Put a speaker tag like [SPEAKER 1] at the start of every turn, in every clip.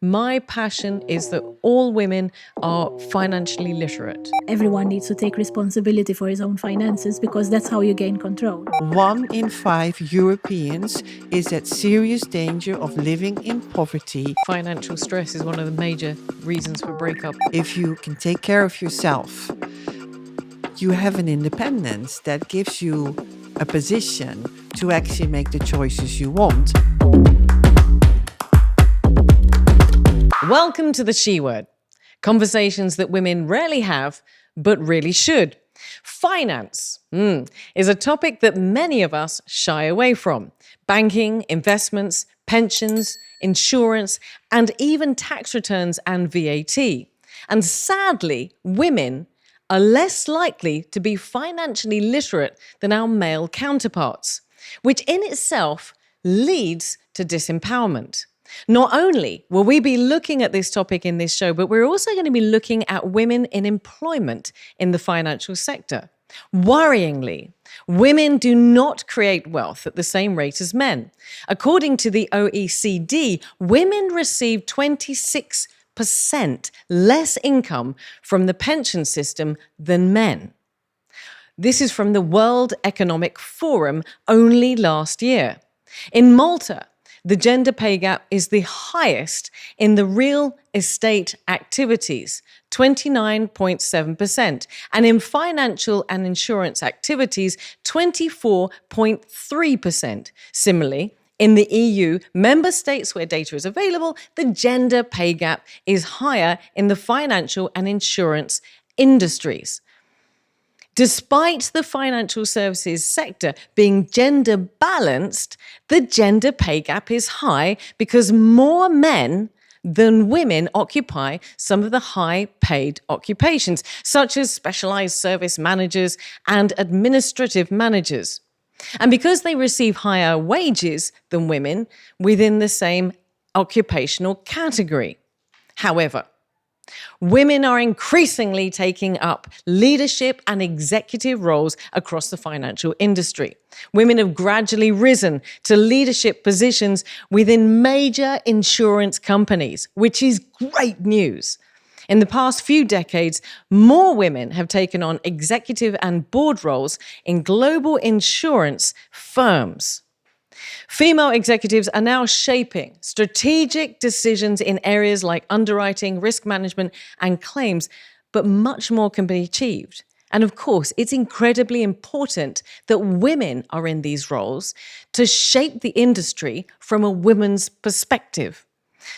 [SPEAKER 1] My passion is that all women are financially literate.
[SPEAKER 2] Everyone needs to take responsibility for his own finances because that's how you gain control.
[SPEAKER 3] 1 in 5 Europeans is at serious danger of living in poverty.
[SPEAKER 1] Financial stress is one of the major reasons for breakup.
[SPEAKER 3] If you can take care of yourself, you have an independence that gives you a position to actually make the choices you want.
[SPEAKER 1] Welcome to the She Word. Conversations that women rarely have, but really should. Finance is a topic that many of us shy away from. Banking, investments, pensions, insurance, and even tax returns and VAT. And sadly, women are less likely to be financially literate than our male counterparts, which in itself leads to disempowerment. Not only will we be looking at this topic in this show, but we're also going to be looking at women in employment in the financial sector. Worryingly, women do not create wealth at the same rate as men. According to the OECD, women receive 26% less income from the pension system than men. This is from the World Economic Forum only last year. In Malta, the gender pay gap is the highest in the real estate activities, 29.7%, and in financial and insurance activities, 24.3%. Similarly, in the EU, member states where data is available, the gender pay gap is higher in the financial and insurance industries. Despite the financial services sector being gender balanced, the gender pay gap is high because more men than women occupy some of the high-paid occupations, such as specialized service managers and administrative managers. And because they receive higher wages than women within the same occupational category. However, women are increasingly taking up leadership and executive roles across the financial industry. Women have gradually risen to leadership positions within major insurance companies, which is great news. In the past few decades, more women have taken on executive and board roles in global insurance firms. Female executives are now shaping strategic decisions in areas like underwriting, risk management, and claims, but much more can be achieved. And of course, it's incredibly important that women are in these roles to shape the industry from a woman's perspective.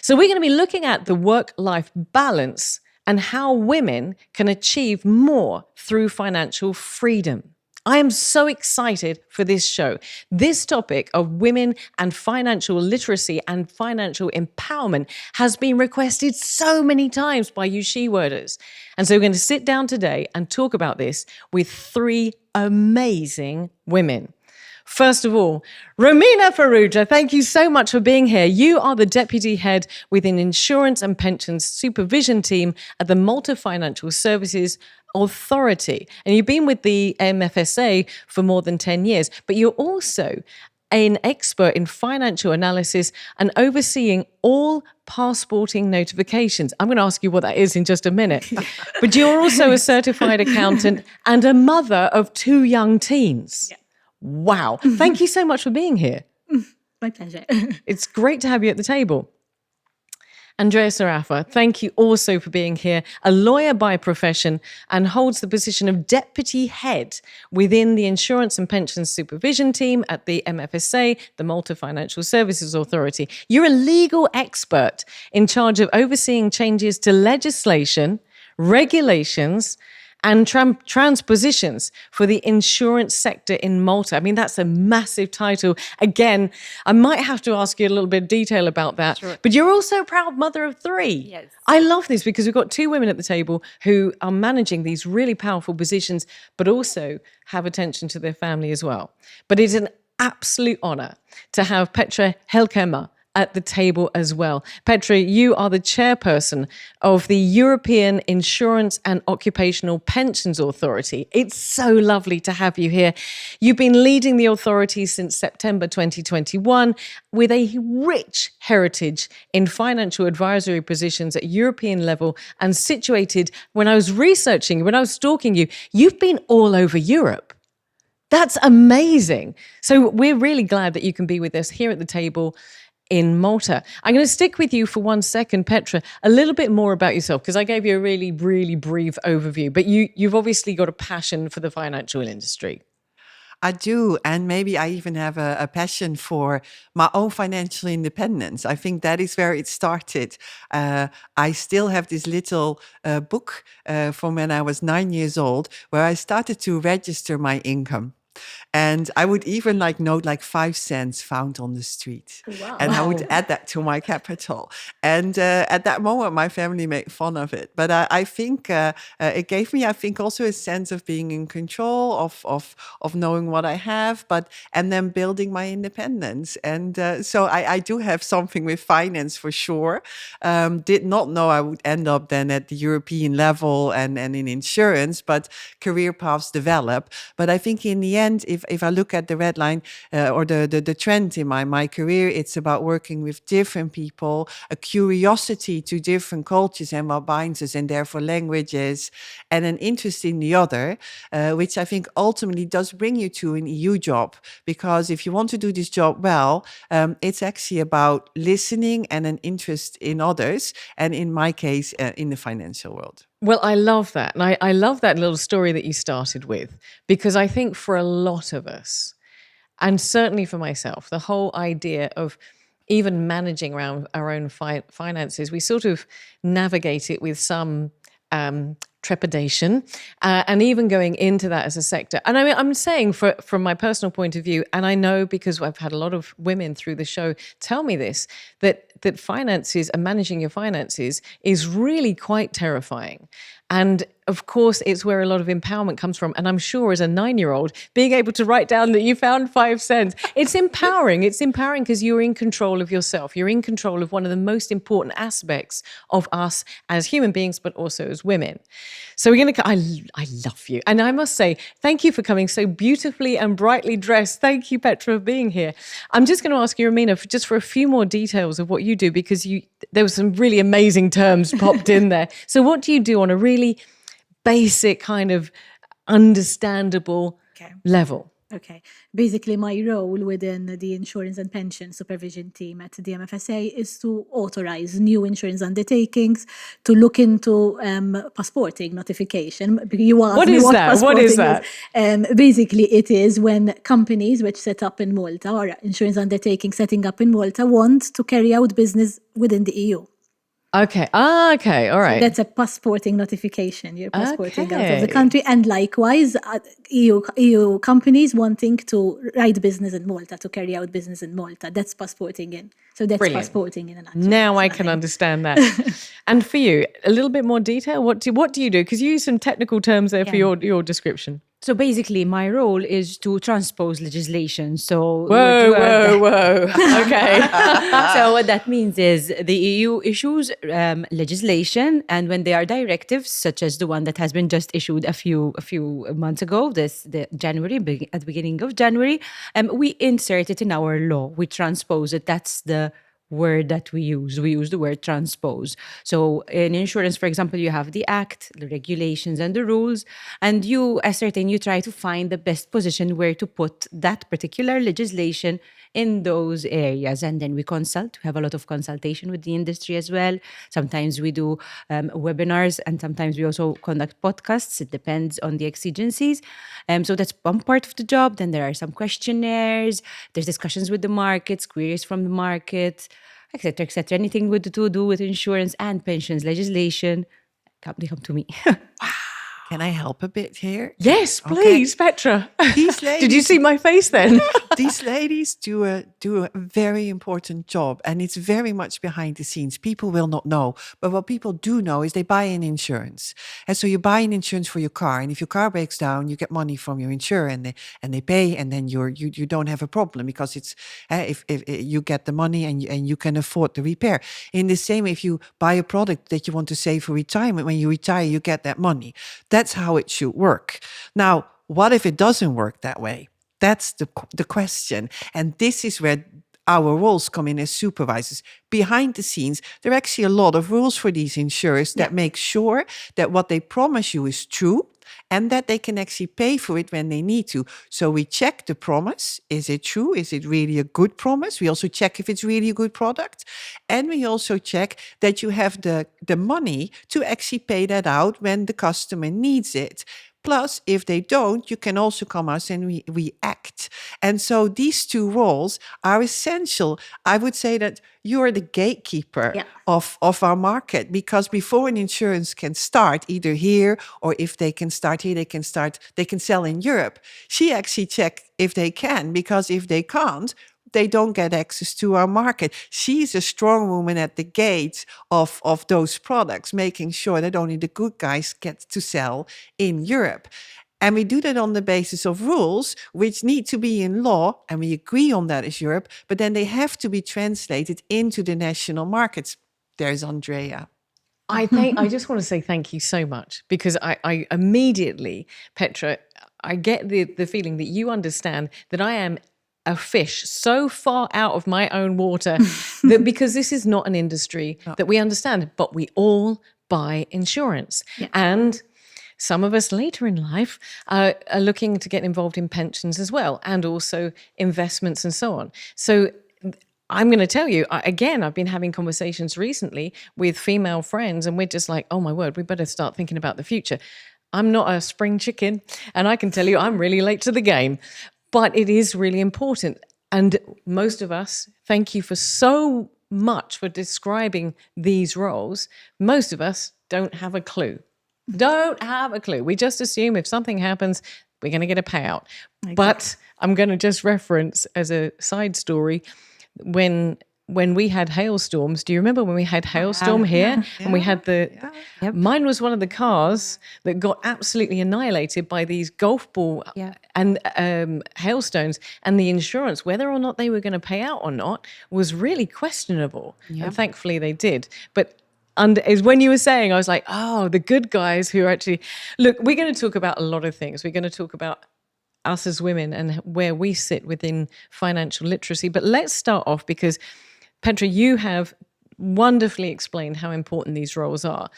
[SPEAKER 1] So we're going to be looking at the work-life balance and how women can achieve more through financial freedom. I am so excited for this show. This topic of women and financial literacy and financial empowerment has been requested so many times by you she-worders. And so we're going to sit down today and talk about this with three amazing women. First of all, Romina Farrugia, thank you so much for being here. You are the Deputy Head within Insurance and Pensions Supervision Team at the Malta Financial Services Authority. And you've been with the MFSA for more than 10 years, but you're also an expert in financial analysis and overseeing all passporting notifications. I'm going to ask you what that is in just a minute. But you're also a certified accountant and a mother of 2 young teens.
[SPEAKER 2] Yeah.
[SPEAKER 1] Wow. Thank you so much for being here.
[SPEAKER 2] My pleasure.
[SPEAKER 1] It's great to have you at the table. Andrea Sarafa, thank you also for being here, a lawyer by profession and holds the position of Deputy Head within the Insurance and Pensions Supervision Team at the MFSA, the Malta Financial Services Authority. You're a legal expert in charge of overseeing changes to legislation, regulations, and transpositions for the insurance sector in Malta. I mean, that's a massive title. Again, I might have to ask you a little bit of detail about that.
[SPEAKER 2] Sure.
[SPEAKER 1] But you're also a proud mother of 3.
[SPEAKER 2] Yes.
[SPEAKER 1] I love this because we've got 2 women at the table who are managing these really powerful positions, but also have attention to their family as well. But it's an absolute honor to have Petra Helkema, at the table as well. Petra, you are the chairperson of the European Insurance and Occupational Pensions Authority. It's so lovely to have you here. You've been leading the authority since September 2021 with a rich heritage in financial advisory positions at European level and situated, when I was researching, when I was stalking you, you've been all over Europe. That's amazing. So we're really glad that you can be with us here at the table in Malta. I'm going to stick with you for 1 second, Petra, a little bit more about yourself, because I gave you a really, really brief overview, but you've obviously got a passion for the financial industry.
[SPEAKER 3] I do. And maybe I even have a passion for my own financial independence. I think that is where it started. I still have this little book from when I was 9 years old, where I started to register my income. And I would even note 5 cents found on the street.
[SPEAKER 2] Wow.
[SPEAKER 3] And I would add that to my capital. And at that moment, my family made fun of it. But I think it gave me, also a sense of being in control, of knowing what I have, and then building my independence. And so I do have something with finance for sure. Did not know I would end up then at the European level and in insurance, but career paths develop. But I think in the end, if I look at the red line or the trend in my career, it's about working with different people, a curiosity to different cultures and what binds us, and therefore languages, and an interest in the other, which I think ultimately does bring you to an EU job. Because if you want to do this job well, it's actually about listening and an interest in others, and in my case, in the financial world.
[SPEAKER 1] Well, I love that. And I love that little story that you started with, because I think for a lot of us, and certainly for myself, the whole idea of even managing around our own finances, we sort of navigate it with some trepidation, and even going into that as a sector. And I mean, I'm saying from my personal point of view, and I know because I've had a lot of women through the show tell me this, that finances and managing your finances is really quite terrifying. And of course, it's where a lot of empowerment comes from. And I'm sure as a 9-year-old, being able to write down that you found 5 cents, it's empowering. It's empowering because you're in control of yourself. You're in control of one of the most important aspects of us as human beings, but also as women. So we're going to, I love you. And I must say, thank you for coming so beautifully and brightly dressed. Thank you, Petra, for being here. I'm just going to ask you, Romina, just for a few more details of what you do, because there were some really amazing terms popped in there. So what do you do on a really basic kind of understandable level?
[SPEAKER 2] Okay. Basically, my role within the Insurance and Pension Supervision team at the MFSA is to authorize new insurance undertakings, to look into passporting notification. You asked
[SPEAKER 1] What
[SPEAKER 2] me
[SPEAKER 1] is
[SPEAKER 2] what
[SPEAKER 1] that? What is that?
[SPEAKER 2] Basically, it is when companies which set up in Malta, or insurance undertaking setting up in Malta, want to carry out business within the EU.
[SPEAKER 1] Okay. Okay. All right.
[SPEAKER 2] So that's a passporting notification. You're passporting out of the
[SPEAKER 1] Okay.
[SPEAKER 2] country. And likewise, EU companies wanting to write business in Malta, to carry out business in Malta. That's passporting in. So that's
[SPEAKER 1] Brilliant.
[SPEAKER 2] passporting in a nutshell.
[SPEAKER 1] Now I can understand that. And for you, a little bit more detail. What do you do? Because you use some technical terms there for your description.
[SPEAKER 4] So basically, my role is to transpose legislation. So
[SPEAKER 1] Whoa. Okay.
[SPEAKER 4] So what that means is the EU issues legislation, and when they are directives, such as the one that has been just issued a few months ago, at the beginning of January, we insert it in our law. We transpose it. That's the word that we use. We use the word transpose. So in insurance, for example, you have the act, the regulations and the rules, and you try to find the best position where to put that particular legislation in those areas. And then we consult. We have a lot of consultation with the industry as well. Sometimes we do webinars, and sometimes we also conduct podcasts. It depends on the exigencies. So that's one part of the job. Then there are some questionnaires. There's discussions with the markets, queries from the market, etc., etc. Anything to do with insurance and pensions legislation, they come to me.
[SPEAKER 3] Can I help a bit here?
[SPEAKER 1] Yes,
[SPEAKER 3] Okay.
[SPEAKER 1] please, Petra.
[SPEAKER 3] These
[SPEAKER 1] Did you
[SPEAKER 3] ladies-
[SPEAKER 1] see my face then?
[SPEAKER 3] These ladies do a very important job, and it's very much behind the scenes. People will not know, but what people do know is they buy an insurance, and so you buy an insurance for your car. And if your car breaks down, you get money from your insurer, and they pay, and then you don't have a problem because it's if you get the money and you can afford the repair. In the same way, if you buy a product that you want to save for retirement, when you retire, you get that money. That's how it should work. Now, what if it doesn't work that way? That's the question. And this is where our roles come in as supervisors. Behind the scenes, there are actually a lot of rules for these insurers that make sure that what they promise you is true and that they can actually pay for it when they need to. So we check the promise. Is it true? Is it really a good promise? We also check if it's really a good product. And we also check that you have the money to actually pay that out when the customer needs it. Plus, if they don't, you can also come us and we act. And so these two roles are essential. I would say that you're the gatekeeper of our market, because before an insurance can start, either here or if they can start here, they can sell in Europe. She actually check if they can, because if they can't, they don't get access to our market. She's a strong woman at the gate of those products, making sure that only the good guys get to sell in Europe. And we do that on the basis of rules, which need to be in law, and we agree on that as Europe, but then they have to be translated into the national markets. There's Andrea.
[SPEAKER 1] I just want to say thank you so much, because I immediately, Petra, I get the feeling that you understand that I am a fish so far out of my own water that because this is not an industry that we understand, but we all buy insurance. And some of us later in life are looking to get involved in pensions as well, and also investments and so on. So I'm going to tell you, again, I've been having conversations recently with female friends, and we're just like, oh my word, we better start thinking about the future. I'm not a spring chicken, and I can tell you I'm really late to the game, but it is really important. And most of us, thank you for so much for describing these roles. Most of us don't have a clue. Don't have a clue. We just assume if something happens, we're going to get a payout. Exactly. But I'm going to just reference as a side story, when we had hailstorms, do you remember when we had hailstorm here? And we had mine was one of the cars that got absolutely annihilated by these golf ball and hailstones, and the insurance, whether or not they were going to pay out or not, was really questionable. And thankfully they did. But is when you were saying, I was like, oh, the good guys who are actually, look, we're going to talk about a lot of things. We're going to talk about us as women and where we sit within financial literacy. But let's start off, because Petra, you have wonderfully explained how important these roles are.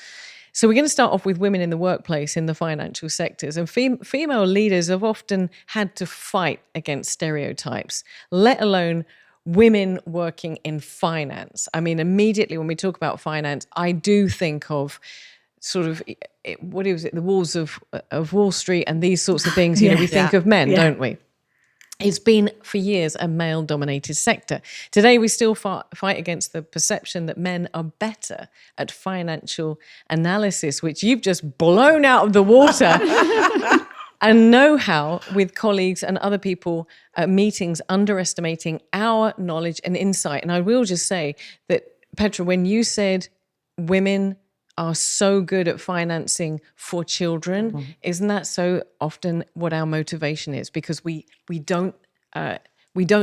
[SPEAKER 1] So we're going to start off with women in the workplace in the financial sectors. And female leaders have often had to fight against stereotypes, let alone women working in finance. I mean, immediately when we talk about finance, I do think of sort of, what is it, the Wolves of Wall Street and these sorts of things. You know, we think of men, don't we? It's been for years a male-dominated sector. Today, we still fight against the perception that men are better at financial analysis, which you've just blown out of the water, and know-how with colleagues and other people at meetings, underestimating our knowledge and insight. And I will just say that, Petra, when you said women are so good at financing for children, isn't that so often what our motivation is? Because we don't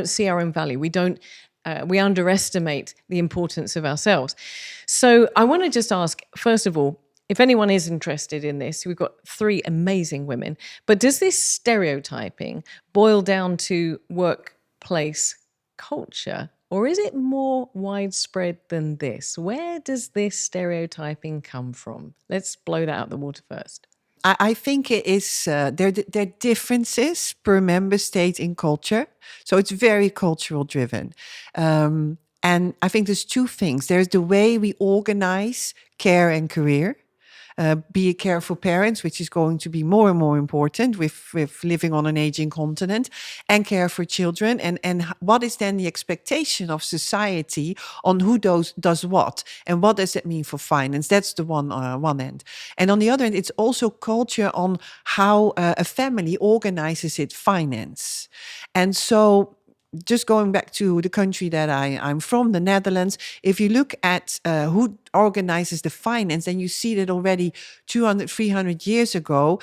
[SPEAKER 1] see our own value. We underestimate the importance of ourselves. So I want to just ask, first of all, if anyone is interested in this, we've got 3 amazing women, but does this stereotyping boil down to workplace culture, or is it more widespread than this? Where does this stereotyping come from? Let's blow that out of the water first.
[SPEAKER 3] I think it is, there are differences per member state in culture. So it's very cultural driven. And I think there's 2 things. There's the way we organize care and career. be careful parents, which is going to be more and more important with living on an aging continent, and care for children. And what is then the expectation of society on who does what, and what does it mean for finance? That's the one end. And on the other end, it's also culture on how a family organizes its finance. And so just going back to the country that I'm from, the Netherlands, if you look at who organizes the finance, and you see that already 200, 300 years ago,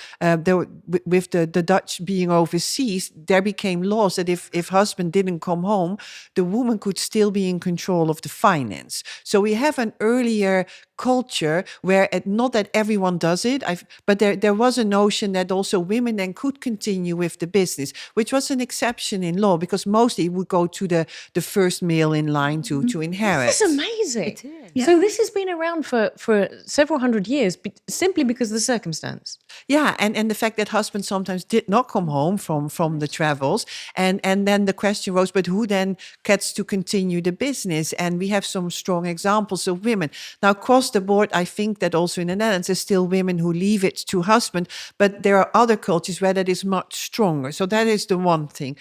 [SPEAKER 3] with the Dutch being overseas, there became laws that if husband didn't come home, the woman could still be in control of the finance. So we have an earlier culture where not that everyone does it, but there was a notion that also women then could continue with the business, which was an exception in law, because mostly it would go to the first male in line to inherit.
[SPEAKER 1] This is amazing.
[SPEAKER 4] It is.
[SPEAKER 2] Yeah.
[SPEAKER 1] So this has been around for several hundred years, simply because of the circumstance.
[SPEAKER 3] Yeah, and the fact that husbands sometimes did not come home from the travels, and then the question rose, but who then gets to continue the business? And we have some strong examples of women. Now, across the board, I think that also in the Netherlands, there's still women who leave it to husband, but there are other cultures where that is much stronger. So that is the one thing.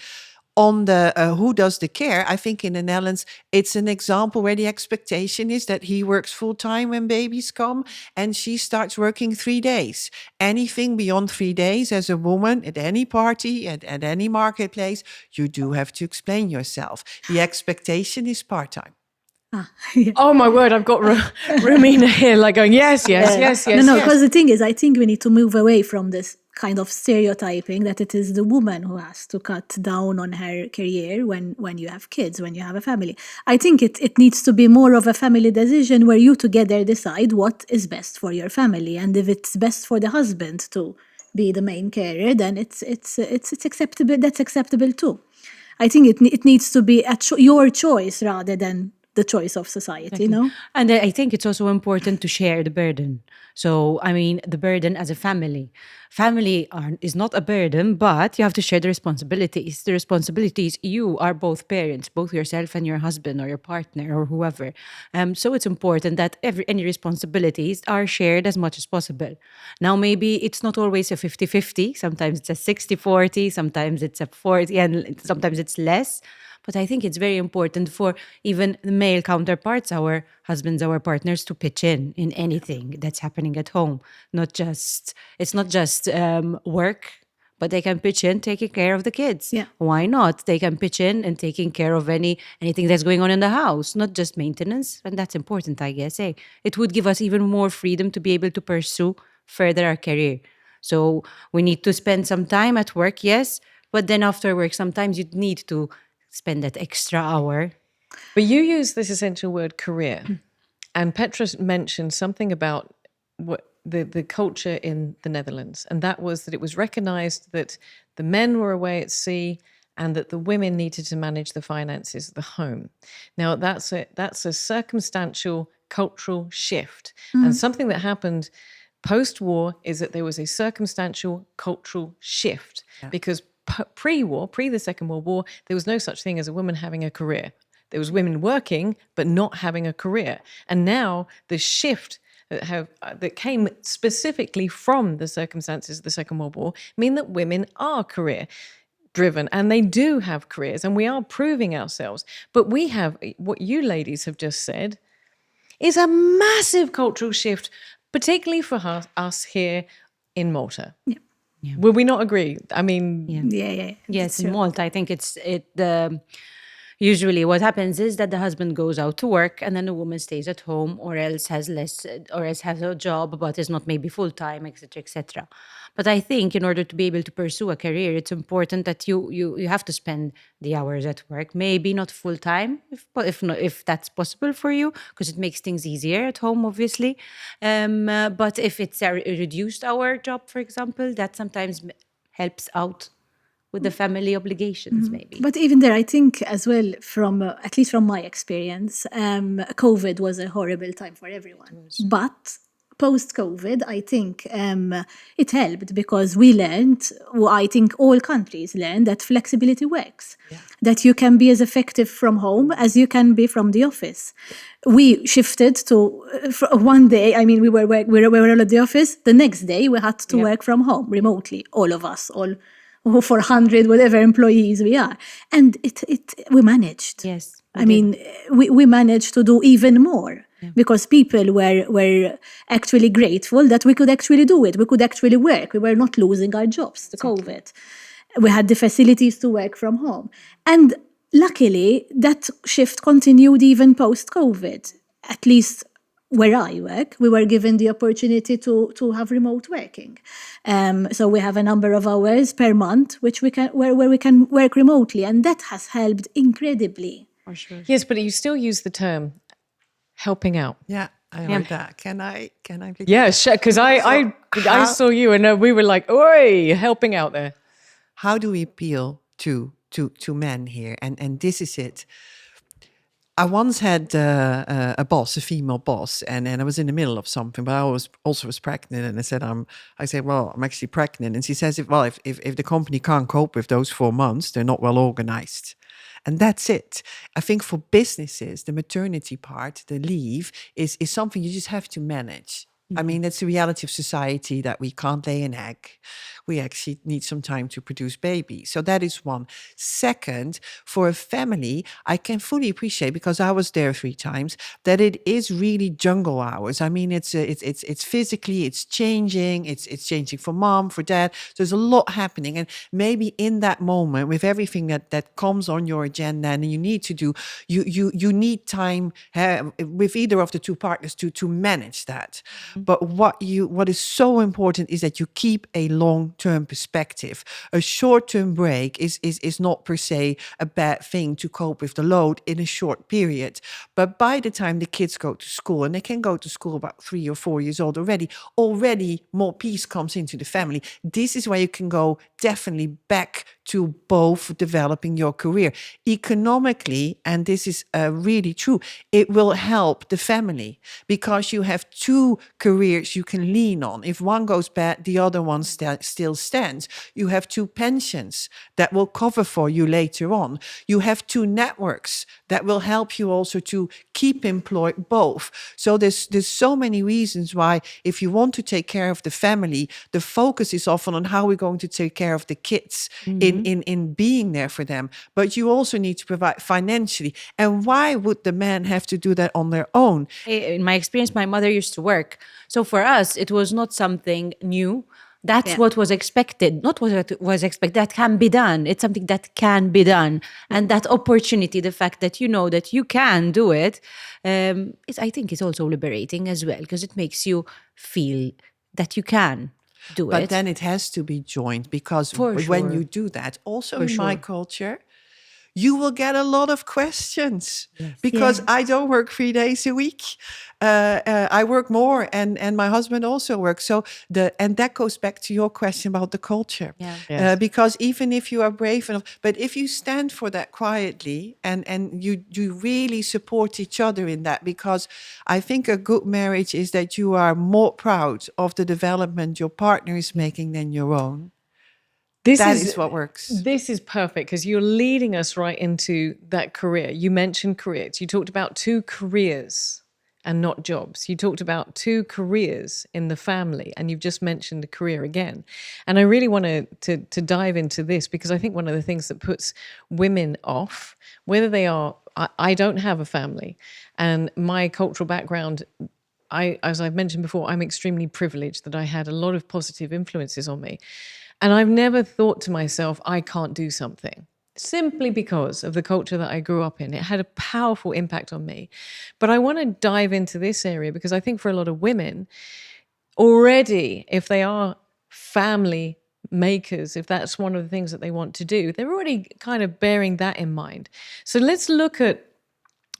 [SPEAKER 3] On the who does the care, I think in the Netherlands, it's an example where the expectation is that he works full-time when babies come, and she starts working 3 days. Anything beyond 3 days as a woman at any party, at any marketplace, you do have to explain yourself. The expectation is part-time.
[SPEAKER 2] Yeah.
[SPEAKER 1] Oh my word, I've got Romina here like going, yes.
[SPEAKER 2] No, because the thing is, I think we need to move away from this kind of stereotyping that it is the woman who has to cut down on her career when you have kids, when you have a family. I think it needs to be more of a family decision where you together decide what is best for your family. And if it's best for the husband to be the main carer, then it's acceptable. That's acceptable too. I think it needs to be your choice rather than the choice of society, no?
[SPEAKER 4] And I think it's also important to share the burden. So, I mean, the burden as a family. Family is not a burden, but you have to share the responsibilities. The responsibilities, you are both parents, both yourself and your husband or your partner or whoever. So it's important that any responsibilities are shared as much as possible. Now, maybe it's not always a 50-50. Sometimes it's a 60-40, sometimes it's a 40, and sometimes it's less. But I think it's very important for even the male counterparts, our husbands, our partners, to pitch in anything that's happening at home. It's not just work, but they can pitch in taking care of the kids.
[SPEAKER 2] Yeah.
[SPEAKER 4] Why not? They can pitch in and taking care of anything that's going on in the house, not just maintenance. And that's important, I guess. It would give us even more freedom to be able to pursue further our career. So we need to spend some time at work, yes, but then after work, sometimes you need to spend that extra hour.
[SPEAKER 1] But you use this essential word career. And Petra mentioned something about what the culture in the Netherlands. And that was that it was recognized that the men were away at sea and that the women needed to manage the finances of the home. Now, that's a circumstantial cultural shift. And something that happened post-war is that there was a circumstantial cultural shift because pre-war, pre the Second World War, there was no such thing as a woman having a career. There was women working, but not having a career. And now the shift that came specifically from the circumstances of the Second World War mean that women are career driven and they do have careers and we are proving ourselves. But we have, what you ladies have just said, is a massive cultural shift, particularly for us here in Malta.
[SPEAKER 2] Yeah.
[SPEAKER 4] Yeah.
[SPEAKER 1] Will we not agree? I mean,
[SPEAKER 2] Yeah.
[SPEAKER 4] Yes, in Malta, I think usually what happens is that the husband goes out to work and then the woman stays at home or else has a job but is not maybe full-time, etc., etc. But I think in order to be able to pursue a career, it's important that you have to spend the hours at work, maybe not full-time, if that's possible for you, because it makes things easier at home, obviously. But if it's a reduced hour job, for example, that sometimes helps out with the family obligations, maybe.
[SPEAKER 2] But even there, I think as well, from at least from my experience, COVID was a horrible time for everyone. But post-COVID, I think it helped because we learned, well, I think all countries learned that flexibility works, that you can be as effective from home as you can be from the office. We shifted to one day, I mean, we were all at the office. The next day, we had to work from home remotely, all of us, all 400, whatever employees we are. And we managed.
[SPEAKER 4] Yes,
[SPEAKER 2] I mean, we managed to do even more because people were actually grateful that we could actually do it. We could actually work. We were not losing our jobs to COVID. We had the facilities to work from home. And luckily, that shift continued even post-COVID. At least where I work, we were given the opportunity to have remote working. So we have a number of hours per month where we can work remotely, and that has helped incredibly.
[SPEAKER 1] Yes, but you still use the term helping out.
[SPEAKER 3] Yeah, I heard that. Can I? Please?
[SPEAKER 1] Yeah, because I saw you and we were like, oi, helping out there.
[SPEAKER 3] How do we appeal to men here? And this is it. I once had a boss, a female boss, and I was in the middle of something, but I was pregnant, and I said, well, I'm actually pregnant, and she says, if the company can't cope with those 4 months, they're not well organized. And that's it. I think for businesses, the maternity part, the leave, is something you just have to manage. I mean, that's the reality of society, that we can't lay an egg. We actually need some time to produce babies. So that is one. Second, for a family, I can fully appreciate, because I was there 3 times, that it is really jungle hours. I mean, it's physically, it's changing. It's changing for mom, for dad. So there's a lot happening. And maybe in that moment, with everything that comes on your agenda and you need to do, you need time with either of the 2 partners to manage that. But what is so important is that you keep a long-term perspective. A short-term break is not per se a bad thing to cope with the load in a short period. But by the time the kids go to school, and they can go to school about 3 or 4 years old already more peace comes into the family. This is where you can go definitely back to both developing your career. Economically, and this is really true, it will help the family because you have 2 careers you can lean on. If one goes bad, the other one still stands. You have 2 pensions that will cover for you later on. You have 2 networks that will help you also to keep employed both. So there's so many reasons why, if you want to take care of the family, the focus is often on how we're going to take care of the kids in being there for them. But you also need to provide financially. And why would the man have to do that on their own?
[SPEAKER 4] In my experience, my mother used to work. So for us, it was not something new. That's what was expected, not what was expected. That can be done. It's something that can be done. And that opportunity, the fact that you know that you can do it, I think is also liberating as well, because it makes you feel that you can do it.
[SPEAKER 3] But then it has to be joined, because when you do that, also in my culture, you will get a lot of questions because I don't work 3 days a week. I work more, and my husband also works. So and that goes back to your question about the culture. Because even if you are brave enough, but if you stand for that quietly and you really support each other in that, because I think a good marriage is that you are more proud of the development your partner is making than your own. That is what works.
[SPEAKER 1] This is perfect, because you're leading us right into that career. You mentioned careers. You talked about 2 careers and not jobs. You talked about 2 careers in the family, and you've just mentioned the career again. And I really want to dive into this, because I think one of the things that puts women off, whether they are, I don't have a family, and my cultural background, as I've mentioned before, I'm extremely privileged that I had a lot of positive influences on me. And I've never thought to myself, I can't do something, simply because of the culture that I grew up in. It had a powerful impact on me. But I want to dive into this area, because I think for a lot of women, already, if they are family makers, if that's one of the things that they want to do, they're already kind of bearing that in mind. So let's look at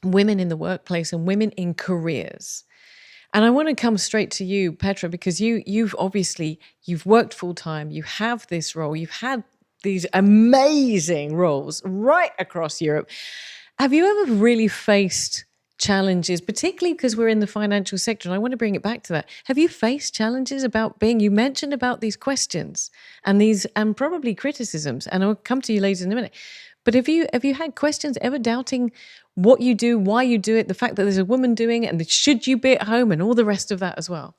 [SPEAKER 1] women in the workplace and women in careers. And I want to come straight to you, Petra, because you've worked full time, you have this role, you've had these amazing roles right across Europe. Have you ever really faced challenges, particularly because we're in the financial sector. And I want to bring it back to that. Have you faced challenges about you mentioned about these questions and probably criticisms, and I'll come to you later in a minute. But have you had questions ever doubting what you do, why you do it, the fact that there's a woman doing it, and should you be at home and all the rest of that as well?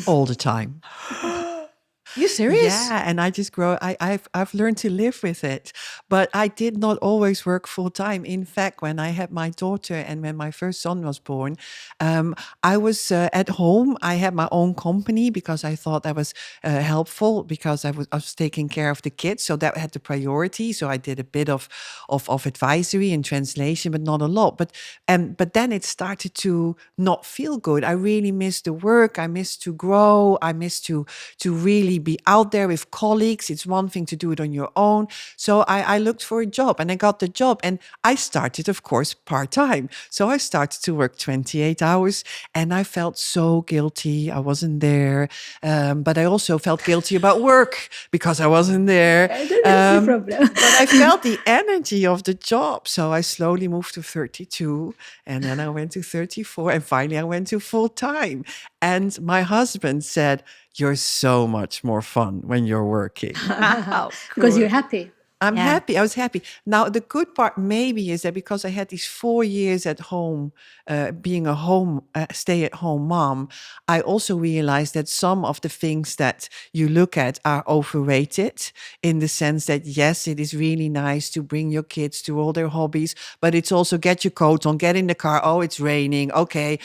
[SPEAKER 3] All the time.
[SPEAKER 1] You serious?
[SPEAKER 3] Yeah, and I just I've learned to live with it. But I did not always work full time. In fact, when I had my daughter and when my first son was born, I was at home. I had my own company because I thought that was helpful because I was taking care of the kids. So that had the priority. So I did a bit of advisory and translation, but not a lot. But then it started to not feel good. I really missed the work. I missed to grow. I missed to really be out there with colleagues. It's one thing to do it on your own. So I looked for a job and I got the job, and I started, of course, part-time. So I started to work 28 hours and I felt so guilty. I wasn't there. But I also felt guilty about work because I wasn't there.
[SPEAKER 2] That's the problem.
[SPEAKER 3] But I felt the energy of the job. So I slowly moved to 32 and then I went to 34 and finally I went to full time. And my husband said, "You're so much more fun when you're working."
[SPEAKER 2] Because you're happy.
[SPEAKER 3] I'm happy. I was happy. Now, the good part maybe is that because I had these 4 years at home, being a stay-at-home mom, I also realized that some of the things that you look at are overrated in the sense that, yes, it is really nice to bring your kids to all their hobbies, but it's also get your coat on, get in the car. Oh, it's raining. Okay,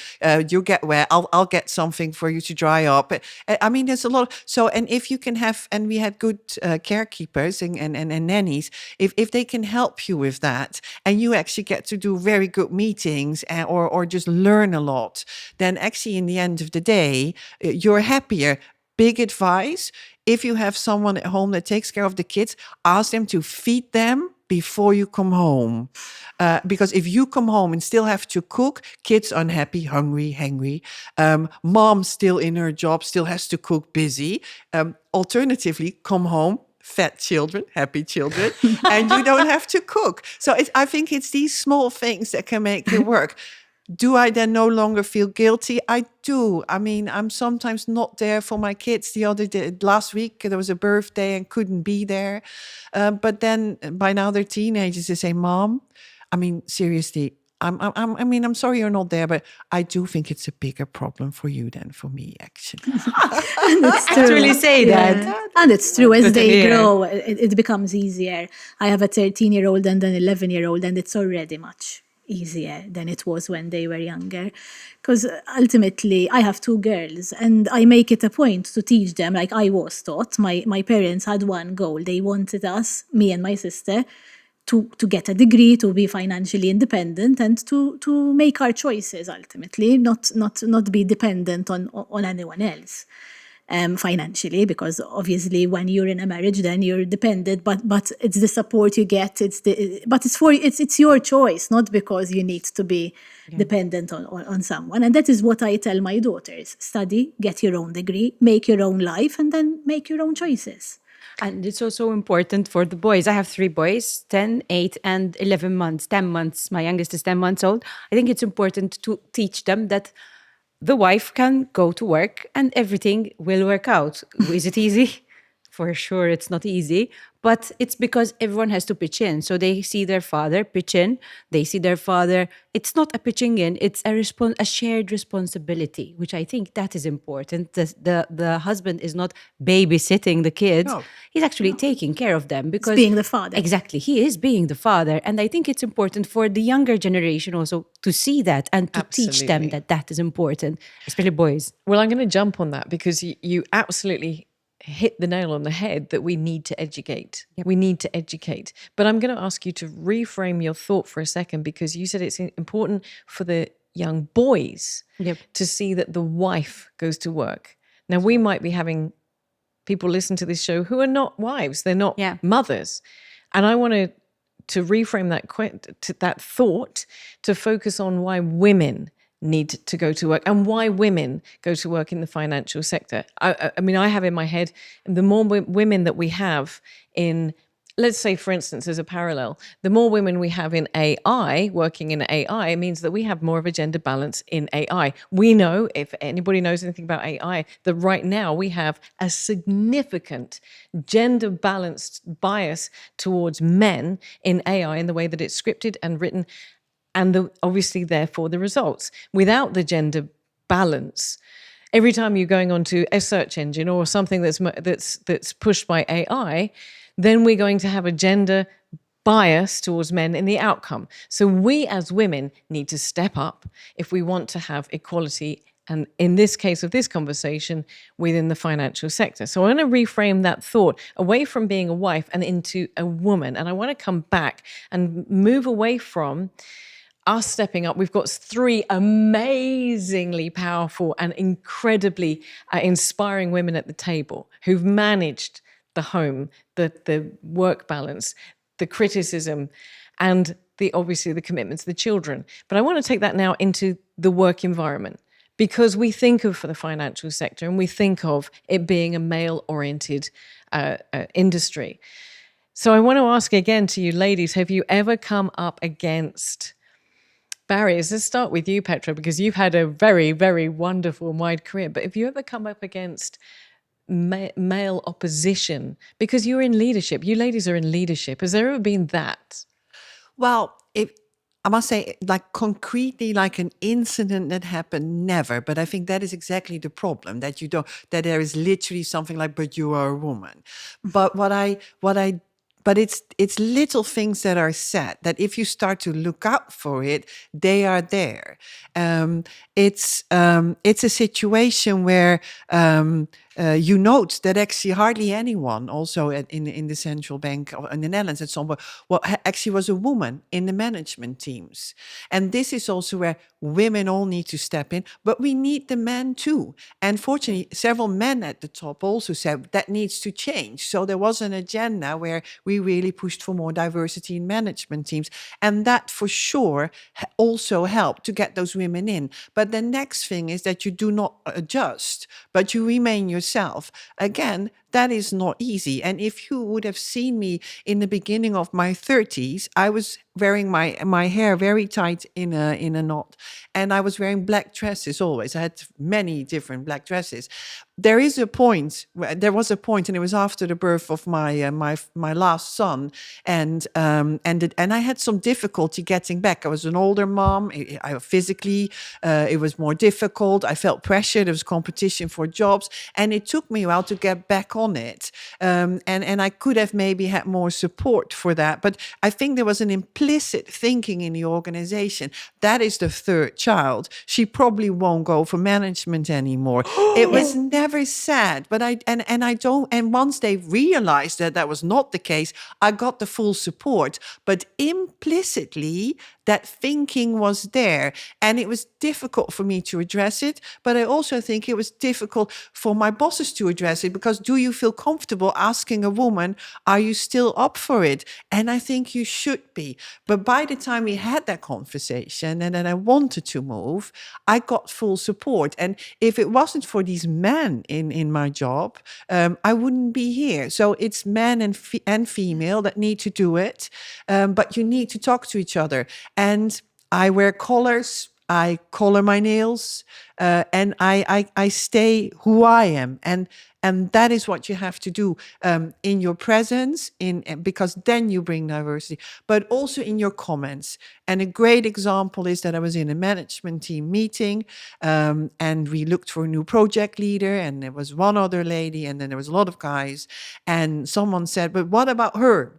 [SPEAKER 3] you get wet. I'll get something for you to dry up. I mean, there's a lot. So, and if you can have, and we had good carekeepers and nannies, if they can help you with that, and you actually get to do very good meetings or just learn a lot, then actually in the end of the day, you're happier. Big advice: if you have someone at home that takes care of the kids, ask them to feed them before you come home. Because if you come home and still have to cook, kids unhappy, hungry, hangry. Mom still in her job, still has to cook, busy. Alternatively, come home, fat children, happy children, and you don't have to cook. So I think it's these small things that can make it work. Do I then no longer feel guilty? I do. I mean, I'm sometimes not there for my kids. Last week, there was a birthday and couldn't be there. But then by now they're teenagers. They say, "Mom," I mean, seriously, I'm sorry you're not there, but I do think it's a bigger problem for you than for me, actually.
[SPEAKER 2] And it's true.
[SPEAKER 4] Actually say that.
[SPEAKER 2] And it's true. As
[SPEAKER 4] Good to
[SPEAKER 2] they
[SPEAKER 4] hear.
[SPEAKER 2] grow, it becomes easier. I have a 13-year-old and an 11-year-old, and it's already much easier than it was when they were younger. Because ultimately, I have 2 girls, and I make it a point to teach them, like I was taught. My parents had one goal. They wanted us, me and my sister, to get a degree, to be financially independent, and to make our choices ultimately, not be dependent on anyone else. Financially, because obviously when you're in a marriage, then you're dependent. But it's the support you get. It's your choice, not because you need to be dependent on someone. And that is what I tell my daughters: study, get your own degree, make your own life, and then make your own choices.
[SPEAKER 4] And it's also important for the boys. I have 3 boys, 10, 8, and 11 months, 10 months. My youngest is 10 months old. I think it's important to teach them that the wife can go to work and everything will work out. Is it easy? For sure, it's not easy. But it's because everyone has to pitch in. So they see their father pitch in. They see their father. It's not a pitching in. It's a shared responsibility, which I think that is important. The husband is not babysitting the kids.
[SPEAKER 3] No.
[SPEAKER 4] He's actually taking care of them because
[SPEAKER 2] being the father.
[SPEAKER 4] Exactly, he is being the father, and I think it's important for the younger generation also to see that and to teach them
[SPEAKER 1] Absolutely.
[SPEAKER 4] that is important, especially boys.
[SPEAKER 1] Well, I'm going to jump on that because you absolutely hit the nail on the head that we need to educate.
[SPEAKER 4] Yep.
[SPEAKER 1] We need to educate. But I'm going to ask you to reframe your thought for a second, because you said it's important for the young boys
[SPEAKER 4] Yep.
[SPEAKER 1] to see that the wife goes to work. Now, we might be having people listen to this show who are not wives. They're not mothers. And I want to reframe that thought to focus on why women need to go to work and why women go to work in the financial sector. I mean, I have in my head, the more women that we have in let's say, for instance, as a parallel, the more women we have in AI, working in AI, means that we have more of a gender balance in AI. We know, if anybody knows anything about AI, that right now we have a significant gender balanced bias towards men in AI in the way that it's scripted and written, and obviously, therefore, the results. Without the gender balance, every time you're going onto a search engine or something that's pushed by AI, then we're going to have a gender bias towards men in the outcome. So we as women need to step up if we want to have equality, and in this case of this conversation, within the financial sector. So I want to reframe that thought away from being a wife and into a woman. And I want to come back and move away from us stepping up. We've got three amazingly powerful and incredibly inspiring women at the table who've managed the home, the work balance, the criticism, and obviously the commitment to the children. But I want to take that now into the work environment, because we think of for the financial sector and we think of it being a male-oriented industry. So I want to ask again to you ladies, have you ever come up against barriers? Let's start with you, Petra, because you've had a very, very wonderful wide career. But have you ever come up against male opposition? Because you're in leadership. You ladies are in leadership. Has there ever been that?
[SPEAKER 3] Well, I must say, like concretely, like an incident that happened, never. But I think that is exactly the problem, that that there is literally something like, but you are a woman. But but it's little things that are said that if you start to look out for it, they are there. It's a situation where you note that actually hardly anyone, also in the central bank in the Netherlands at some point, actually was a woman in the management teams. And this is also where women all need to step in, but we need the men too. And fortunately, several men at the top also said that needs to change. So there was an agenda where we really pushed for more diversity in management teams. And that for sure also helped to get those women in. But the next thing is that you do not adjust, but you remain yourself. Again, that is not easy. And if you would have seen me in the beginning of my 30s, I was wearing my hair very tight in a knot, and I was wearing black dresses always. I had many different black dresses. There was a point, and it was after the birth of my last son, and I had some difficulty getting back. I was an older mom. Physically, it was more difficult. I felt pressure. There was competition for jobs, and it took me a while to get back on it. And I could have maybe had more support for that, but I think there was an implicit thinking in the organization. That is the third child. She probably won't go for management anymore. It was never said, but and once they realized that that was not the case, I got the full support. But implicitly, that thinking was there, and it was difficult for me to address it. But I also think it was difficult for my bosses to address it, because do you feel comfortable asking a woman, are you still up for it? And I think you should be. But by the time we had that conversation and then I wanted to move, I got full support. And if it wasn't for these men in my job, I wouldn't be here. So it's men and female that need to do it. But you need to talk to each other. And I wear collars, I color my nails, and I stay who I am. And that is what you have to do in your presence, because then you bring diversity, but also in your comments. And a great example is that I was in a management team meeting, and we looked for a new project leader, and there was one other lady, and then there was a lot of guys. And someone said, but what about her?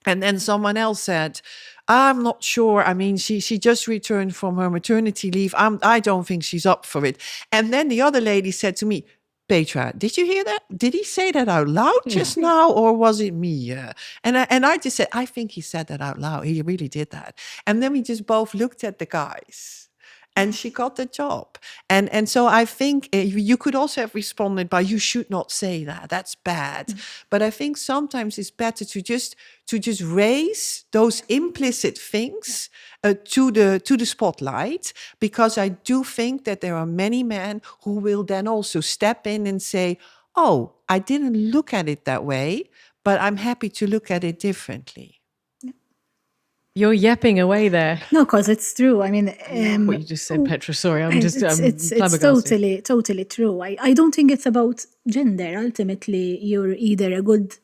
[SPEAKER 3] And then someone else said, I'm not sure. I mean, she just returned from her maternity leave. I don't think she's up for it. And then the other lady said to me, Petra, did you hear that? Did he say that out loud just now, or was it me? And I just said, I think he said that out loud. He really did that. And then we just both looked at the guys. And she got the job. And so I think you could also have responded by, you should not say that. That's bad. But I think sometimes it's better to just raise those implicit things to the spotlight, because I do think that there are many men who will then also step in and say, oh, I didn't look at it that way, but I'm happy to look at it differently.
[SPEAKER 1] You're yapping away there.
[SPEAKER 2] No, because it's true. I mean,
[SPEAKER 1] What you just said, Petra. Sorry, I'm just
[SPEAKER 2] it's
[SPEAKER 1] flabbergasted.
[SPEAKER 2] totally true. I don't think it's about gender. Ultimately, you're either a good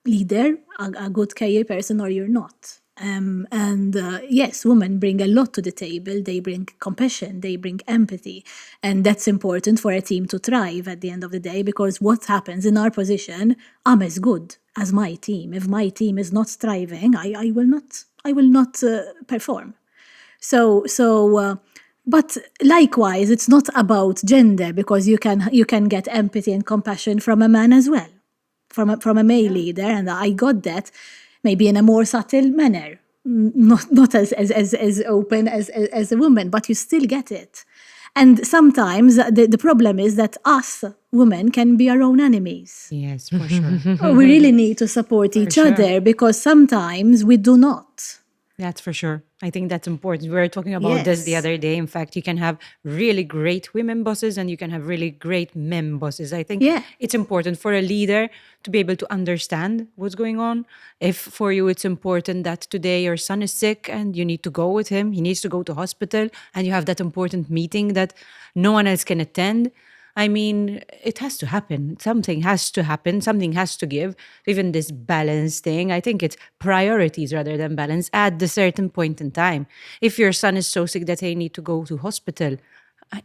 [SPEAKER 2] leader, a good career person, or you're not. And yes, women bring a lot to the table. They bring compassion, they bring empathy, and that's important for a team to thrive at the end of the day, because what happens in our position, I'm as good as my team. If my team is not thriving, I will not perform. But likewise, it's not about gender, because you can get empathy and compassion from a man as well, from a male leader, and I got that maybe in a more subtle manner, not as open as a woman, but you still get it. And sometimes the problem is that us women can be our own enemies.
[SPEAKER 4] Yes, for sure.
[SPEAKER 2] We really need to support each other, because sometimes we do not.
[SPEAKER 4] That's for sure. I think that's important. We were talking about this the
[SPEAKER 2] Yes.
[SPEAKER 4] other day. In fact, you can have really great women bosses and you can have really great men bosses. I think
[SPEAKER 2] Yeah.
[SPEAKER 4] it's important for a leader to be able to understand what's going on. If for you it's important that today your son is sick and you need to go with him, he needs to go to hospital, and you have that important meeting that no one else can attend, I mean, it has to happen. Something has to happen. Something has to give. Even this balance thing, I think it's priorities rather than balance at the certain point in time. If your son is so sick that they need to go to hospital,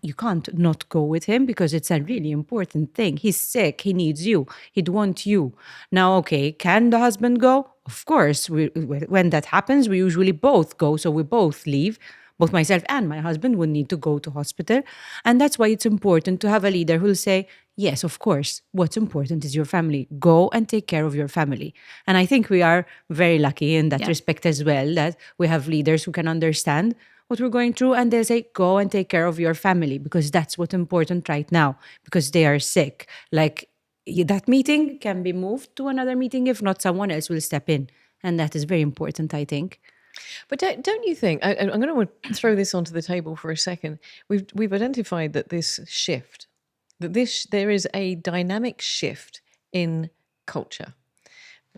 [SPEAKER 4] you can't not go with him because it's a really important thing. He's sick. He needs you. He'd want you. Now, okay, can the husband go? Of course. When that happens, we usually both go. So we both leave. Both myself and my husband would need to go to hospital. And that's why it's important to have a leader who'll say, yes, of course, what's important is your family. Go and take care of your family. And I think we are very lucky in that respect as well, that we have leaders who can understand what we're going through and they'll say, go and take care of your family, because that's what's important right now, because they are sick. Like, that meeting can be moved to another meeting. If not, someone else will step in. And that is very important, I think.
[SPEAKER 1] But don't you think? I'm going to throw this onto the table for a second. We've identified that this shift, there is a dynamic shift in culture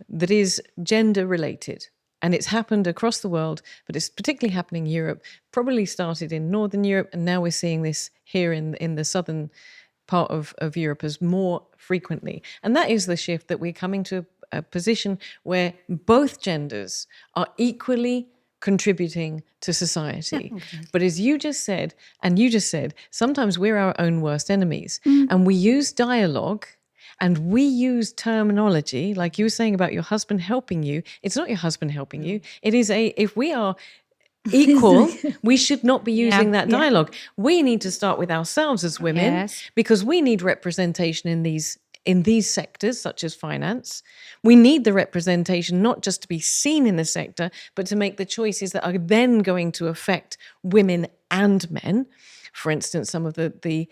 [SPEAKER 1] that is gender related, and it's happened across the world, but it's particularly happening in Europe. Probably started in Northern Europe, and now we're seeing this here in the southern part of Europe as more frequently. And that is the shift that we're coming to a position where both genders are equally contributing to society. But as you just said, sometimes we're our own worst enemies. And we use dialogue and we use terminology, like you were saying about your husband helping you. It's not your husband helping you. It is if we are equal, we should not be using that dialogue. We need to start with ourselves as women, because we need representation in these sectors, such as finance. We need the representation not just to be seen in the sector, but to make the choices that are then going to affect women and men. For instance, some of the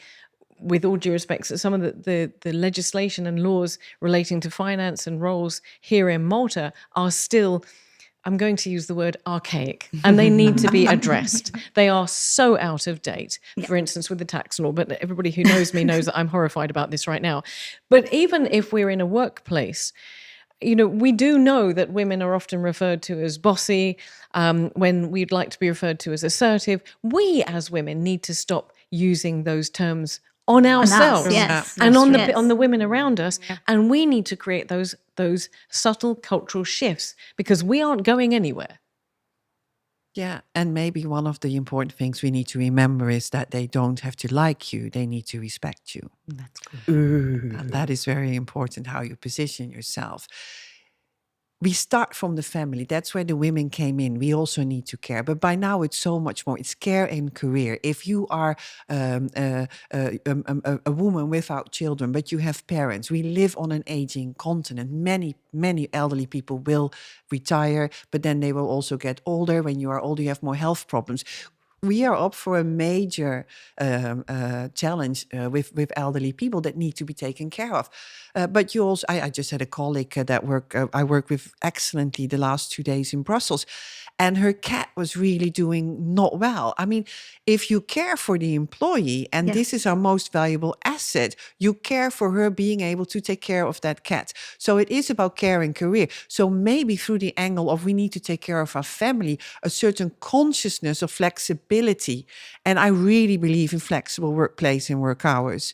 [SPEAKER 1] with all due respect, some of the legislation and laws relating to finance and roles here in Malta are still, I'm going to use the word archaic, and they need to be addressed. They are so out of date, for instance, with the tax law, but everybody who knows me knows that I'm horrified about this right now. But even if we're in a workplace, we do know that women are often referred to as bossy, when we'd like to be referred to as assertive. We as women need to stop using those terms on ourselves and on the women around us, and we need to create those subtle cultural shifts, because we aren't going anywhere.
[SPEAKER 3] Yeah, and maybe one of the important things we need to remember is that they don't have to like you, they need to respect you.
[SPEAKER 4] That's cool.
[SPEAKER 3] And that is very important, how you position yourself. We start from the family. That's where the women came in. We also need to care. But by now, it's so much more. It's care and career. If you are a woman without children, but you have parents, we live on an aging continent. Many elderly people will retire, but then they will also get older. When you are older, you have more health problems. we are up for a major challenge with elderly people that need to be taken care of. But you also, I just had a colleague I work with excellently the last 2 days in Brussels, and her cat was really doing not well. I mean, if you care for the employee, and this is our most valuable asset, you care for her being able to take care of that cat. So it is about care and career. So maybe through the angle of we need to take care of our family, a certain consciousness of flexibility. And I really believe in flexible workplace and work hours.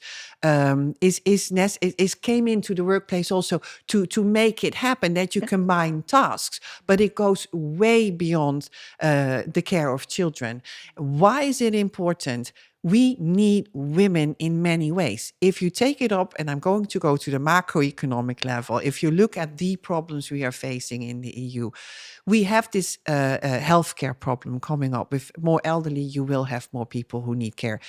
[SPEAKER 3] Is came into the workplace also to make it happen, that you combine tasks, but it goes way beyond the care of children. Why is it important? We need women in many ways. If you take it up, and I'm going to go to the macroeconomic level, if you look at the problems we are facing in the EU, we have this healthcare problem coming up. With more elderly, you will have more people who need care.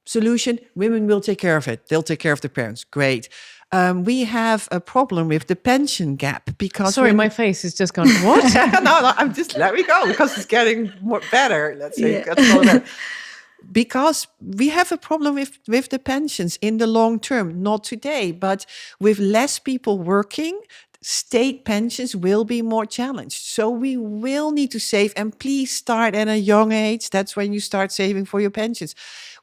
[SPEAKER 3] Solution, women will take care of it. They'll take care of the parents. Great. We have a problem with the pension gap because...
[SPEAKER 1] Sorry, my face has just gone, what?
[SPEAKER 3] no, I'm just, let me go, because it's getting more better. Let's say, because we have a problem with the pensions in the long term, not today, but with less people working, state pensions will be more challenged. So we will need to save, and please start at a young age. That's when you start saving for your pensions.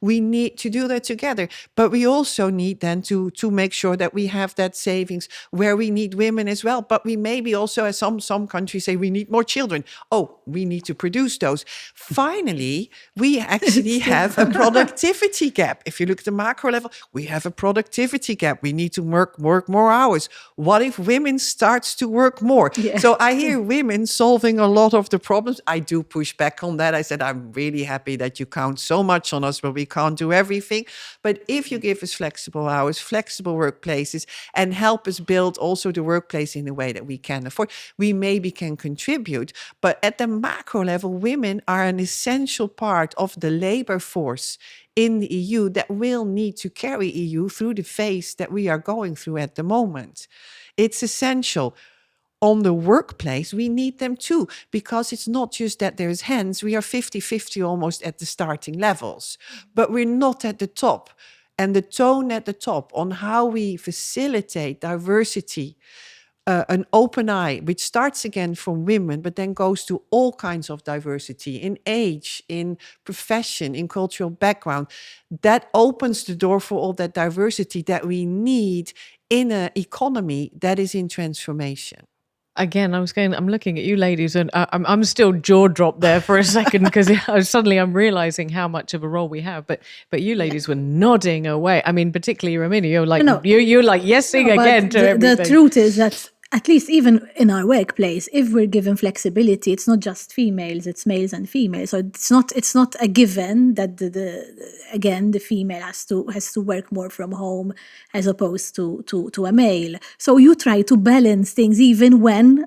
[SPEAKER 3] We need to do that together. But we also need then to make sure that we have that savings where we need women as well. But we maybe also, as some countries say, we need more children. Oh, we need to produce those. Finally, we actually have a productivity gap. If you look at the macro level, we have a productivity gap. We need to work more hours. What if women starts to work more? So I hear women solving a lot of the problems. I do push back on that. I said, I'm really happy that you count so much on us, but we can't do everything. But if you give us flexible hours, flexible workplaces, and help us build also the workplace in a way that we can afford, we maybe can contribute. But at the macro level, women are an essential part of the labor force in the EU that will need to carry EU through the phase that we are going through at the moment. It's essential. On the workplace, we need them too, because it's not just that there's hands. We are 50-50 almost at the starting levels, but we're not at the top. And the tone at the top on how we facilitate diversity, an open eye, which starts again from women, but then goes to all kinds of diversity in age, in profession, in cultural background, that opens the door for all that diversity that we need in an economy that is in transformation.
[SPEAKER 1] Again, I'm looking at you ladies, and I'm still jaw dropped there for a second, because suddenly I'm realizing how much of a role we have. But you ladies were nodding away. I mean, particularly Romina, you're like, you're like yesing again to everything.
[SPEAKER 2] The truth is that, at least even in our workplace, if we're given flexibility, it's not just females, it's males and females. So it's not a given that the female has to work more from home as opposed to a male. So you try to balance things even when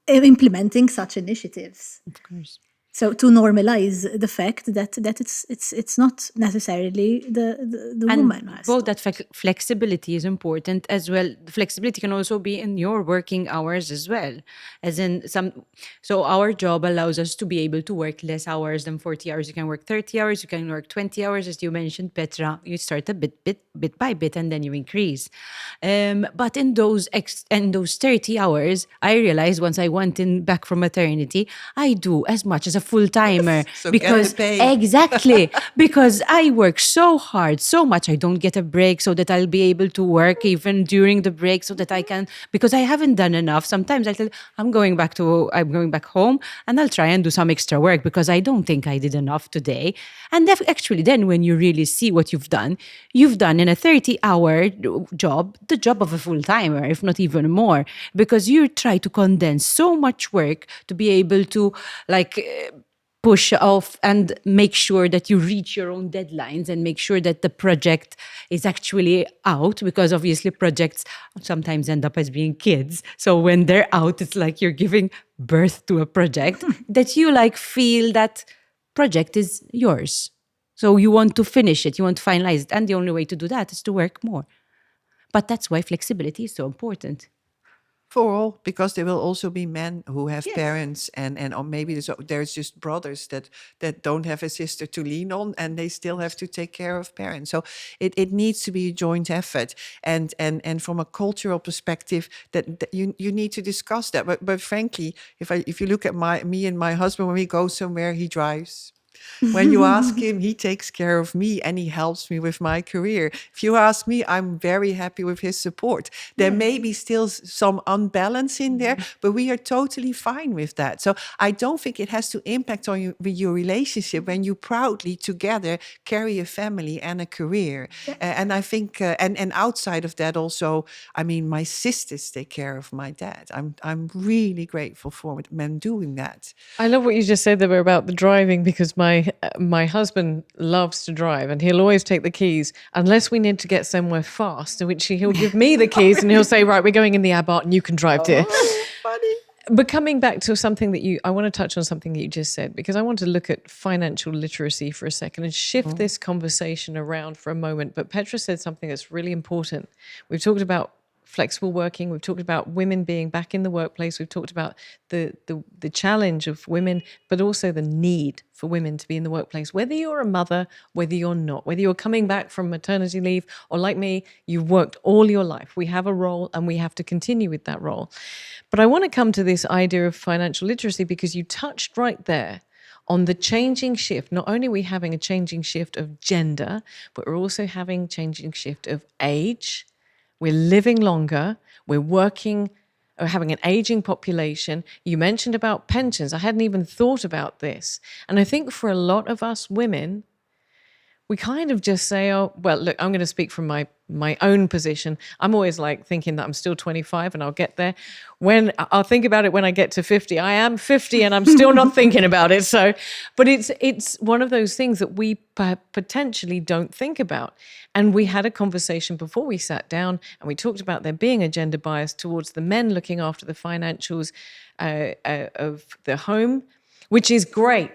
[SPEAKER 2] implementing such initiatives.
[SPEAKER 4] Of course.
[SPEAKER 2] So to normalize the fact that it's not necessarily the woman who has
[SPEAKER 4] both that flexibility is important as well. The flexibility can also be in your working hours as well, as in so our job allows us to be able to work less hours than 40 hours. You can work 30 hours, you can work 20 hours, as you mentioned, Petra. You start a bit by bit, and then you increase. But in those 30 hours, I realized once I went back from maternity, I do as much as a full-timer.
[SPEAKER 3] So
[SPEAKER 4] because
[SPEAKER 3] get the pay.
[SPEAKER 4] Exactly. Because I work so hard, so much, I don't get a break, so that I'll be able to work even during the break, so that I can, because I haven't done enough. Sometimes I tell, I'm going back home, and I'll try and do some extra work because I don't think I did enough today. And actually then when you really see what you've done in a 30-hour job, the job of a full-timer, if not even more, because you try to condense so much work to be able to push off and make sure that you reach your own deadlines and make sure that the project is actually out, because obviously projects sometimes end up as being kids. So when they're out, it's like you're giving birth to a project that you feel that project is yours. So you want to finish it, you want to finalize it. And the only way to do that is to work more. But that's why flexibility is so important.
[SPEAKER 3] For all, because there will also be men who have
[SPEAKER 2] Yes.
[SPEAKER 3] parents, and or maybe there's just brothers that don't have a sister to lean on, and they still have to take care of parents. So it needs to be a joint effort, and from a cultural perspective, that you need to discuss that. But frankly, if you look at me and my husband, when we go somewhere, he drives. When you ask him, he takes care of me and he helps me with my career. If you ask me, I'm very happy with his support. There may be still some unbalance in there, but we are totally fine with that. So I don't think it has to impact on your relationship when you proudly together carry a family and a career. And I think, and outside of that also, I mean, my sisters take care of my dad. I'm really grateful for men doing that.
[SPEAKER 1] I love what you just said there about the driving, because my husband loves to drive and he'll always take the keys unless we need to get somewhere fast, in which he'll give me the keys and he'll say, right, we're going in the Abarth and you can drive to.
[SPEAKER 3] Funny.
[SPEAKER 1] But coming back to something that I want to touch on something that you just said, because I want to look at financial literacy for a second and shift this conversation around for a moment. But Petra said something that's really important. We've talked about flexible working. We've talked about women being back in the workplace. We've talked about the challenge of women, but also the need for women to be in the workplace, whether you're a mother, whether you're not, whether you're coming back from maternity leave, or like me, you've worked all your life. We have a role and we have to continue with that role. But I want to come to this idea of financial literacy because you touched right there on the changing shift. Not only are we having a changing shift of gender, but we're also having a changing shift of age. We're living longer. We're working, or having an aging population. You mentioned about pensions. I hadn't even thought about this. And I think for a lot of us women, we kind of just say, oh, well, look, I'm going to speak from my own position. I'm always like thinking that I'm still 25 and I'll get there. When I'll think about it when I get to 50. I am 50 and I'm still not thinking about it. So, but it's one of those things that we potentially don't think about. And we had a conversation before we sat down and we talked about there being a gender bias towards the men looking after the financials of the home, which is great.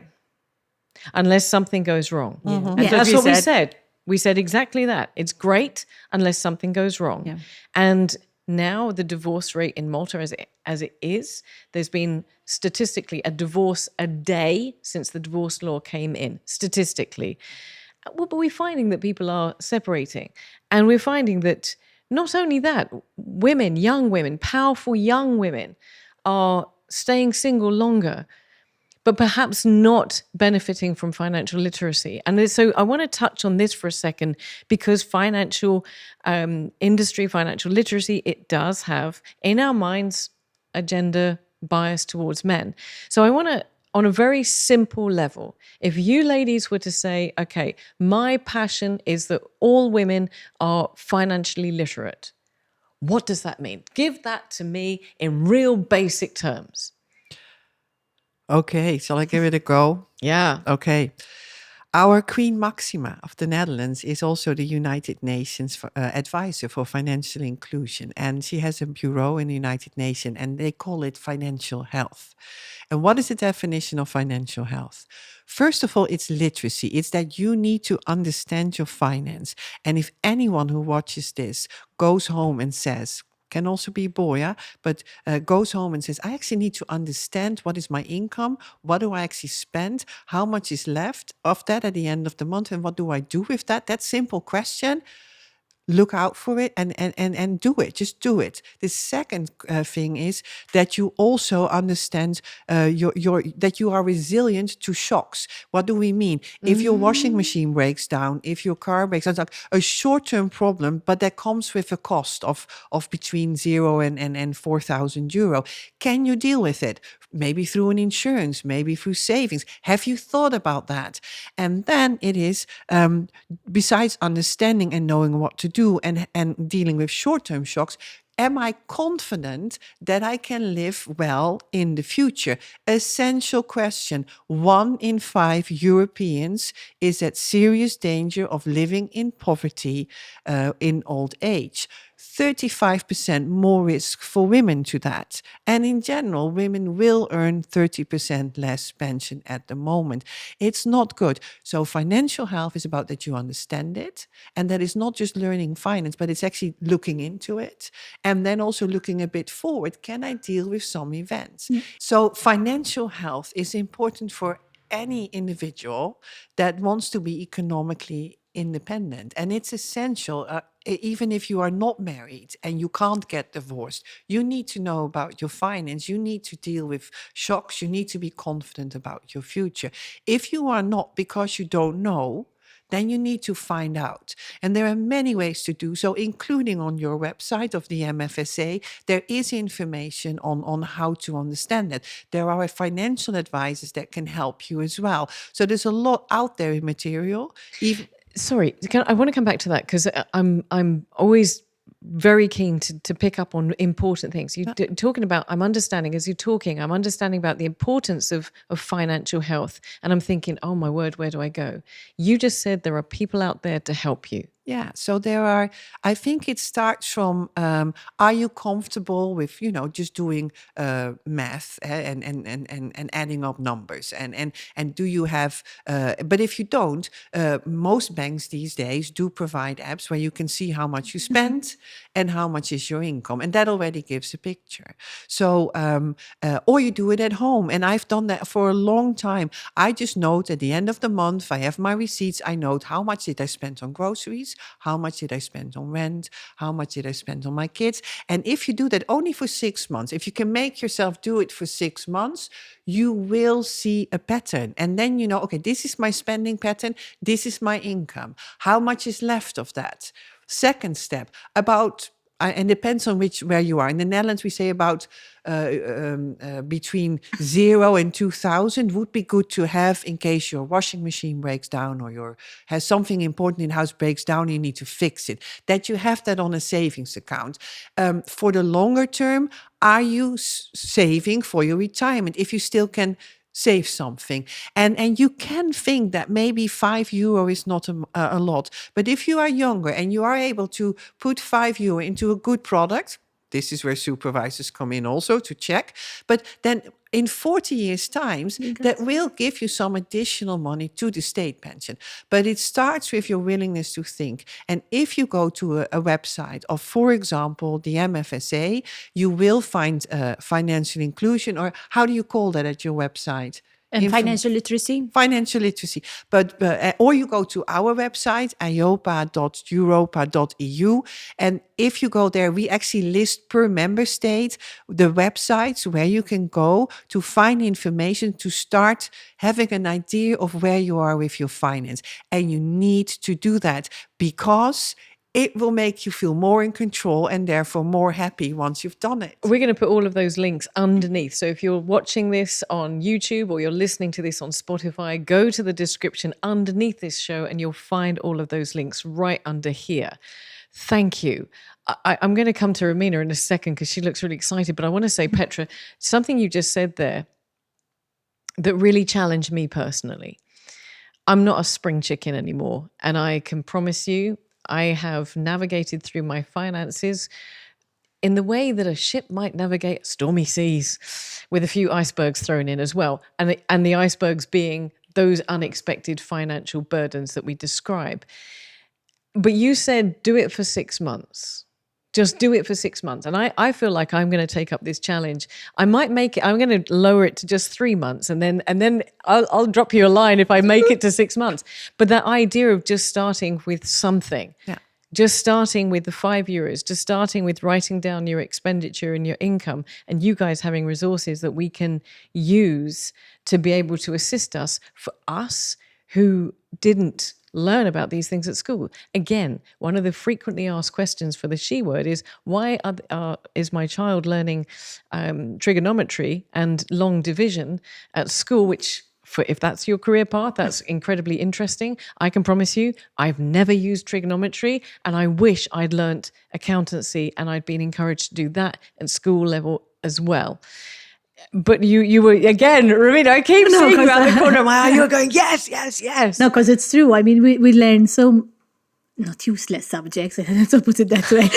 [SPEAKER 1] Unless something goes wrong. And that's what we said. We said exactly that. It's great unless something goes wrong.
[SPEAKER 4] Yeah.
[SPEAKER 1] And now the divorce rate in Malta as it is, there's been statistically a divorce a day since the divorce law came in, statistically. Well, but we're finding that people are separating. And we're finding that not only that, women, young women, powerful young women are staying single longer, but perhaps not benefiting from financial literacy. And so I want to touch on this for a second, because financial industry, financial literacy, it does have in our minds a gender bias towards men. So I want to, on a very simple level, if you ladies were to say, okay, my passion is that all women are financially literate, what does that mean? Give that to me in real basic terms.
[SPEAKER 3] Okay, shall I give it a go?
[SPEAKER 1] Yeah.
[SPEAKER 3] Okay. Our Queen Maxima of the Netherlands is also the United Nations advisor for financial inclusion. And she has a bureau in the United Nations and they call it financial health. And what is the definition of financial health? First of all, it's literacy. It's that you need to understand your finance. And if anyone who watches this goes home and says, can also be a boy, yeah? But goes home and says, I actually need to understand what is my income, what do I actually spend, how much is left of that at the end of the month, and what do I do with that? That simple question, look out for it and do it. Just do it. The second thing is that you also understand that you are resilient to shocks. What do we mean? If your washing machine breaks down, if your car breaks down, it's like a short-term problem, but that comes with a cost of between 0 and 4,000 euro. Can you deal with it? Maybe through an insurance, maybe through savings. Have you thought about that? And then it is, besides understanding and knowing what to do and dealing with short-term shocks, am I confident that I can live well in the future? Essential question. 1 in 5 Europeans is at serious danger of living in poverty in old age. 35% more risk for women to that. And in general, women will earn 30% less pension at the moment. It's not good. So financial health is about that you understand it. And that is not just learning finance, but it's actually looking into it. And then also looking a bit forward. Can I deal with some events? So financial health is important for any individual that wants to be economically independent. And it's essential, even if you are not married and you can't get divorced, you need to know about your finance. You need to deal with shocks. You need to be confident about your future. If you are not, because you don't know, then you need to find out. And there are many ways to do so, including on your website of the MFSA. There is information on how to understand it. There are financial advisors that can help you as well. So there's a lot out there in material.
[SPEAKER 1] Sorry, I want to come back to that because I'm always very keen to pick up on important things. You're talking about, I'm understanding about the importance of financial health. And I'm thinking, oh my word, where do I go? You just said there are people out there to help you.
[SPEAKER 3] Yeah, so there are, I think it starts from, are you comfortable with, just doing math and adding up numbers? And do you have, but if you don't, most banks these days do provide apps where you can see how much you spend and how much is your income. And that already gives a picture. So, or you do it at home. And I've done that for a long time. I just note at the end of the month, I have my receipts, I note how much did I spend on groceries, how much did I spend on rent, how much did I spend on my kids. And if you do that only for 6 months, if you can make yourself do it for 6 months, you will see a pattern. And then you know, okay, this is my spending pattern, this is my income. How much is left of that? Second step, about, and depends on where you are. In the Netherlands, we say about between 0 and 2,000 would be good to have in case your washing machine breaks down or has something important in house breaks down, you need to fix it. That you have that on a savings account. For the longer term, are you saving for your retirement? If you still can save something. And you can think that maybe €5 is not a lot. But if you are younger and you are able to put €5 into a good product, this is where supervisors come in also to check. But then in 40 years' times, that will give you some additional money to the state pension. But it starts with your willingness to think. And if you go to a website of, for example, the MFSA, you will find financial inclusion, or how do you call that at your website?
[SPEAKER 4] And financial literacy?
[SPEAKER 3] Financial literacy. But or you go to our website, iopa.europa.eu. And if you go there, we actually list per member state the websites where you can go to find information to start having an idea of where you are with your finance. And you need to do that because it will make you feel more in control and therefore more happy once you've done it.
[SPEAKER 1] We're going to put all of those links underneath. So if you're watching this on YouTube or you're listening to this on Spotify, go to the description underneath this show and you'll find all of those links right under here. Thank you. I'm going to come to Romina in a second because she looks really excited. But I want to say, Petra, something you just said there that really challenged me personally. I'm not a spring chicken anymore. And I can promise you, I have navigated through my finances in the way that a ship might navigate stormy seas, with a few icebergs thrown in as well. And the icebergs being those unexpected financial burdens that we describe. But you said, do it for 6 months. Just do it for 6 months. And I feel like I'm going to take up this challenge. I might make it, I'm going to lower it to just 3 months. And then I'll drop you a line if I make it to 6 months. But that idea of just starting with something, just starting with the €5, just starting with writing down your expenditure and your income, and you guys having resources that we can use to be able to assist us, for us who didn't learn about these things at school. Again, one of the frequently asked questions for the She Word is, why is my child learning trigonometry and long division at school, which, if that's your career path, that's incredibly interesting. I can promise you, I've never used trigonometry, and I wish I'd learnt accountancy and I'd been encouraged to do that at school level as well. But you were, again, Romina, I keep seeing you around the corner. Wow, you're going, yes, yes, yes.
[SPEAKER 2] No, because it's true. I mean, we learn so not useless subjects, to put it that way.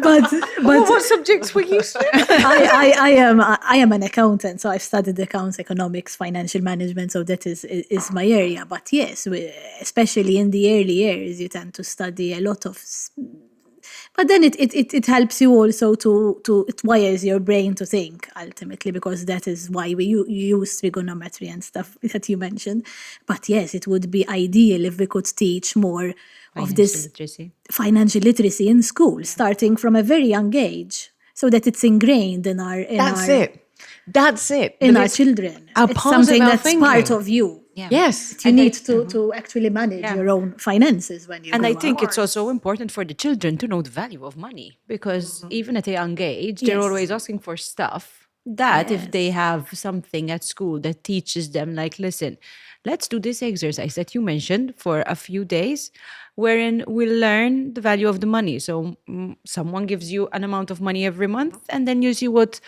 [SPEAKER 2] but
[SPEAKER 1] What subjects were you studying?
[SPEAKER 2] I am an accountant, so I've studied accounts, economics, financial management, so that is my area. But yes, especially in the early years, you tend to study a lot of. But then it helps you also it wires your brain to think ultimately, because that is why we use trigonometry and stuff that you mentioned. But yes, it would be ideal if we could teach more of this
[SPEAKER 4] literacy.
[SPEAKER 2] financial literacy in school, starting from a very young age, so that it's ingrained in our
[SPEAKER 1] That's it.
[SPEAKER 2] in
[SPEAKER 1] That
[SPEAKER 2] our
[SPEAKER 1] it's
[SPEAKER 2] children.
[SPEAKER 1] a
[SPEAKER 2] It's
[SPEAKER 1] part
[SPEAKER 2] something
[SPEAKER 1] of our
[SPEAKER 2] that's part
[SPEAKER 1] thinking.
[SPEAKER 2] of you.
[SPEAKER 4] Yeah.
[SPEAKER 1] Yes.
[SPEAKER 2] You need to actually manage your own finances when you
[SPEAKER 4] And
[SPEAKER 2] grow
[SPEAKER 4] I think
[SPEAKER 2] up.
[SPEAKER 4] it's also important for the children to know the value of money, because even at a young age, they're
[SPEAKER 2] Yes.
[SPEAKER 4] always asking for stuff that if they have something at school that teaches them, like, listen, let's do this exercise that you mentioned for a few days, wherein we'll learn the value of the money. So someone gives you an amount of money every month, and then you see what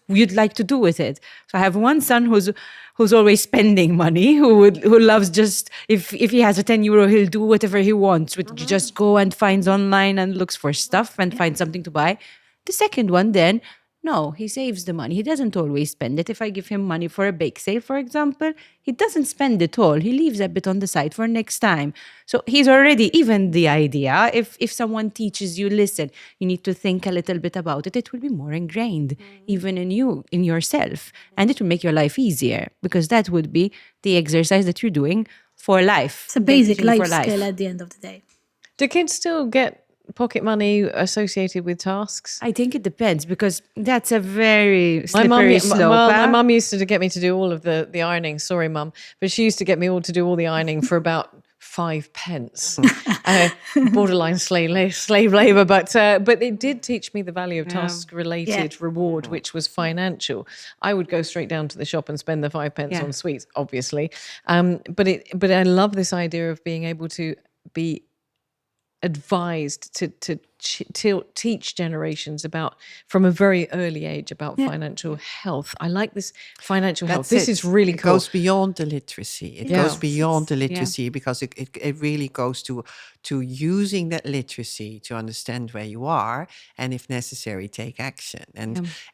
[SPEAKER 4] you'd like to do with it. So I have one son who's always spending money, who loves just, if he has a 10 euro, he'll do whatever he wants. Just go and finds online and looks for stuff and finds something to buy. The second one then, no, he saves the money. He doesn't always spend it. If I give him money for a bake sale, for example, he doesn't spend it all. He leaves a bit on the side for next time. So he's already, even the idea, if someone teaches you, listen, you need to think a little bit about it, it will be more ingrained, even in you, in yourself. And it will make your life easier, because that would be the exercise that you're doing for life.
[SPEAKER 2] It's a
[SPEAKER 4] They're
[SPEAKER 2] basic
[SPEAKER 4] teaching you
[SPEAKER 2] life
[SPEAKER 4] for
[SPEAKER 2] skill at the end of the day.
[SPEAKER 1] Do kids still get pocket money associated with tasks?
[SPEAKER 4] I think it depends, because that's a very slippery slope.
[SPEAKER 1] My mum used to get me to do all of the ironing. Sorry, mum, but she used to get me all to do all the ironing for about 5 pence. Borderline slave labor, but it did teach me the value of task-related reward, which was financial. I would go straight down to the shop and spend the 5 pence on sweets, obviously. But I love this idea of being able to be advised to teach generations about, from a very early age, about financial health. I like this financial health. This is really cool.
[SPEAKER 3] It goes beyond the literacy. It goes beyond the literacy, because it really goes to using that literacy to understand where you are, and if necessary, take action.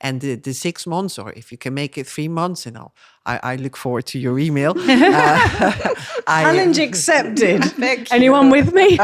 [SPEAKER 3] And the 6 months, or if you can make it 3 months, and I look forward to your email.
[SPEAKER 1] Challenge accepted. Anyone with me?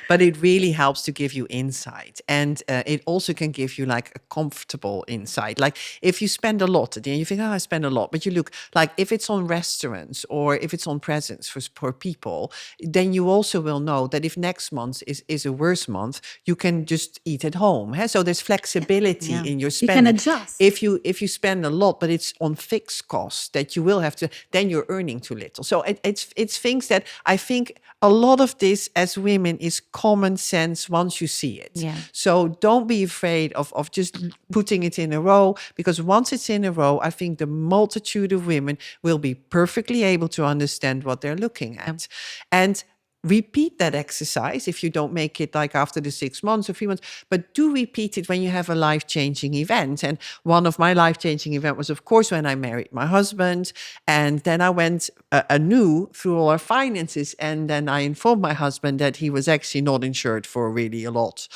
[SPEAKER 3] But it really helps to give you insight, and it also can give you like a comfortable insight. Like if you spend a lot, then you think, I spend a lot, but you look like if it's on restaurants or if it's on presents for people, then you also will know that if next month is a worse month, you can just eat at home. So there's flexibility in your spending.
[SPEAKER 2] You can adjust.
[SPEAKER 3] If you spend a lot, but it's on fixed costs that you will have to, then you're earning too little. So it's things that I think a lot of this as women is common sense once you see it.
[SPEAKER 4] Yeah.
[SPEAKER 3] So don't be afraid of just putting it in a row, because once it's in a row, I think the multitude of women will be perfectly able to understand what they're looking at. And repeat that exercise if you don't make it like after the 6 months or 3 months, but do repeat it when you have a life-changing event. And one of my life-changing event was, of course, when I married my husband. And then I went anew through all our finances. And then I informed my husband that he was actually not insured for really a lot.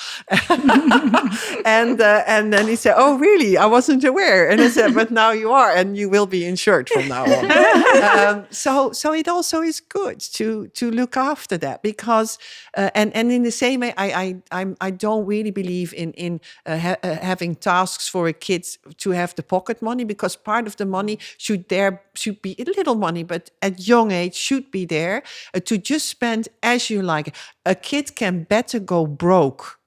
[SPEAKER 3] And then he said, oh, really? I wasn't aware. And I said, but now you are, and you will be insured from now on. So it also is good to look after that, because and in the same way, I don't really believe in having tasks for a kid to have the pocket money, because part of the money should be a little money, but at young age should be there to just spend as you like. A kid can better go broke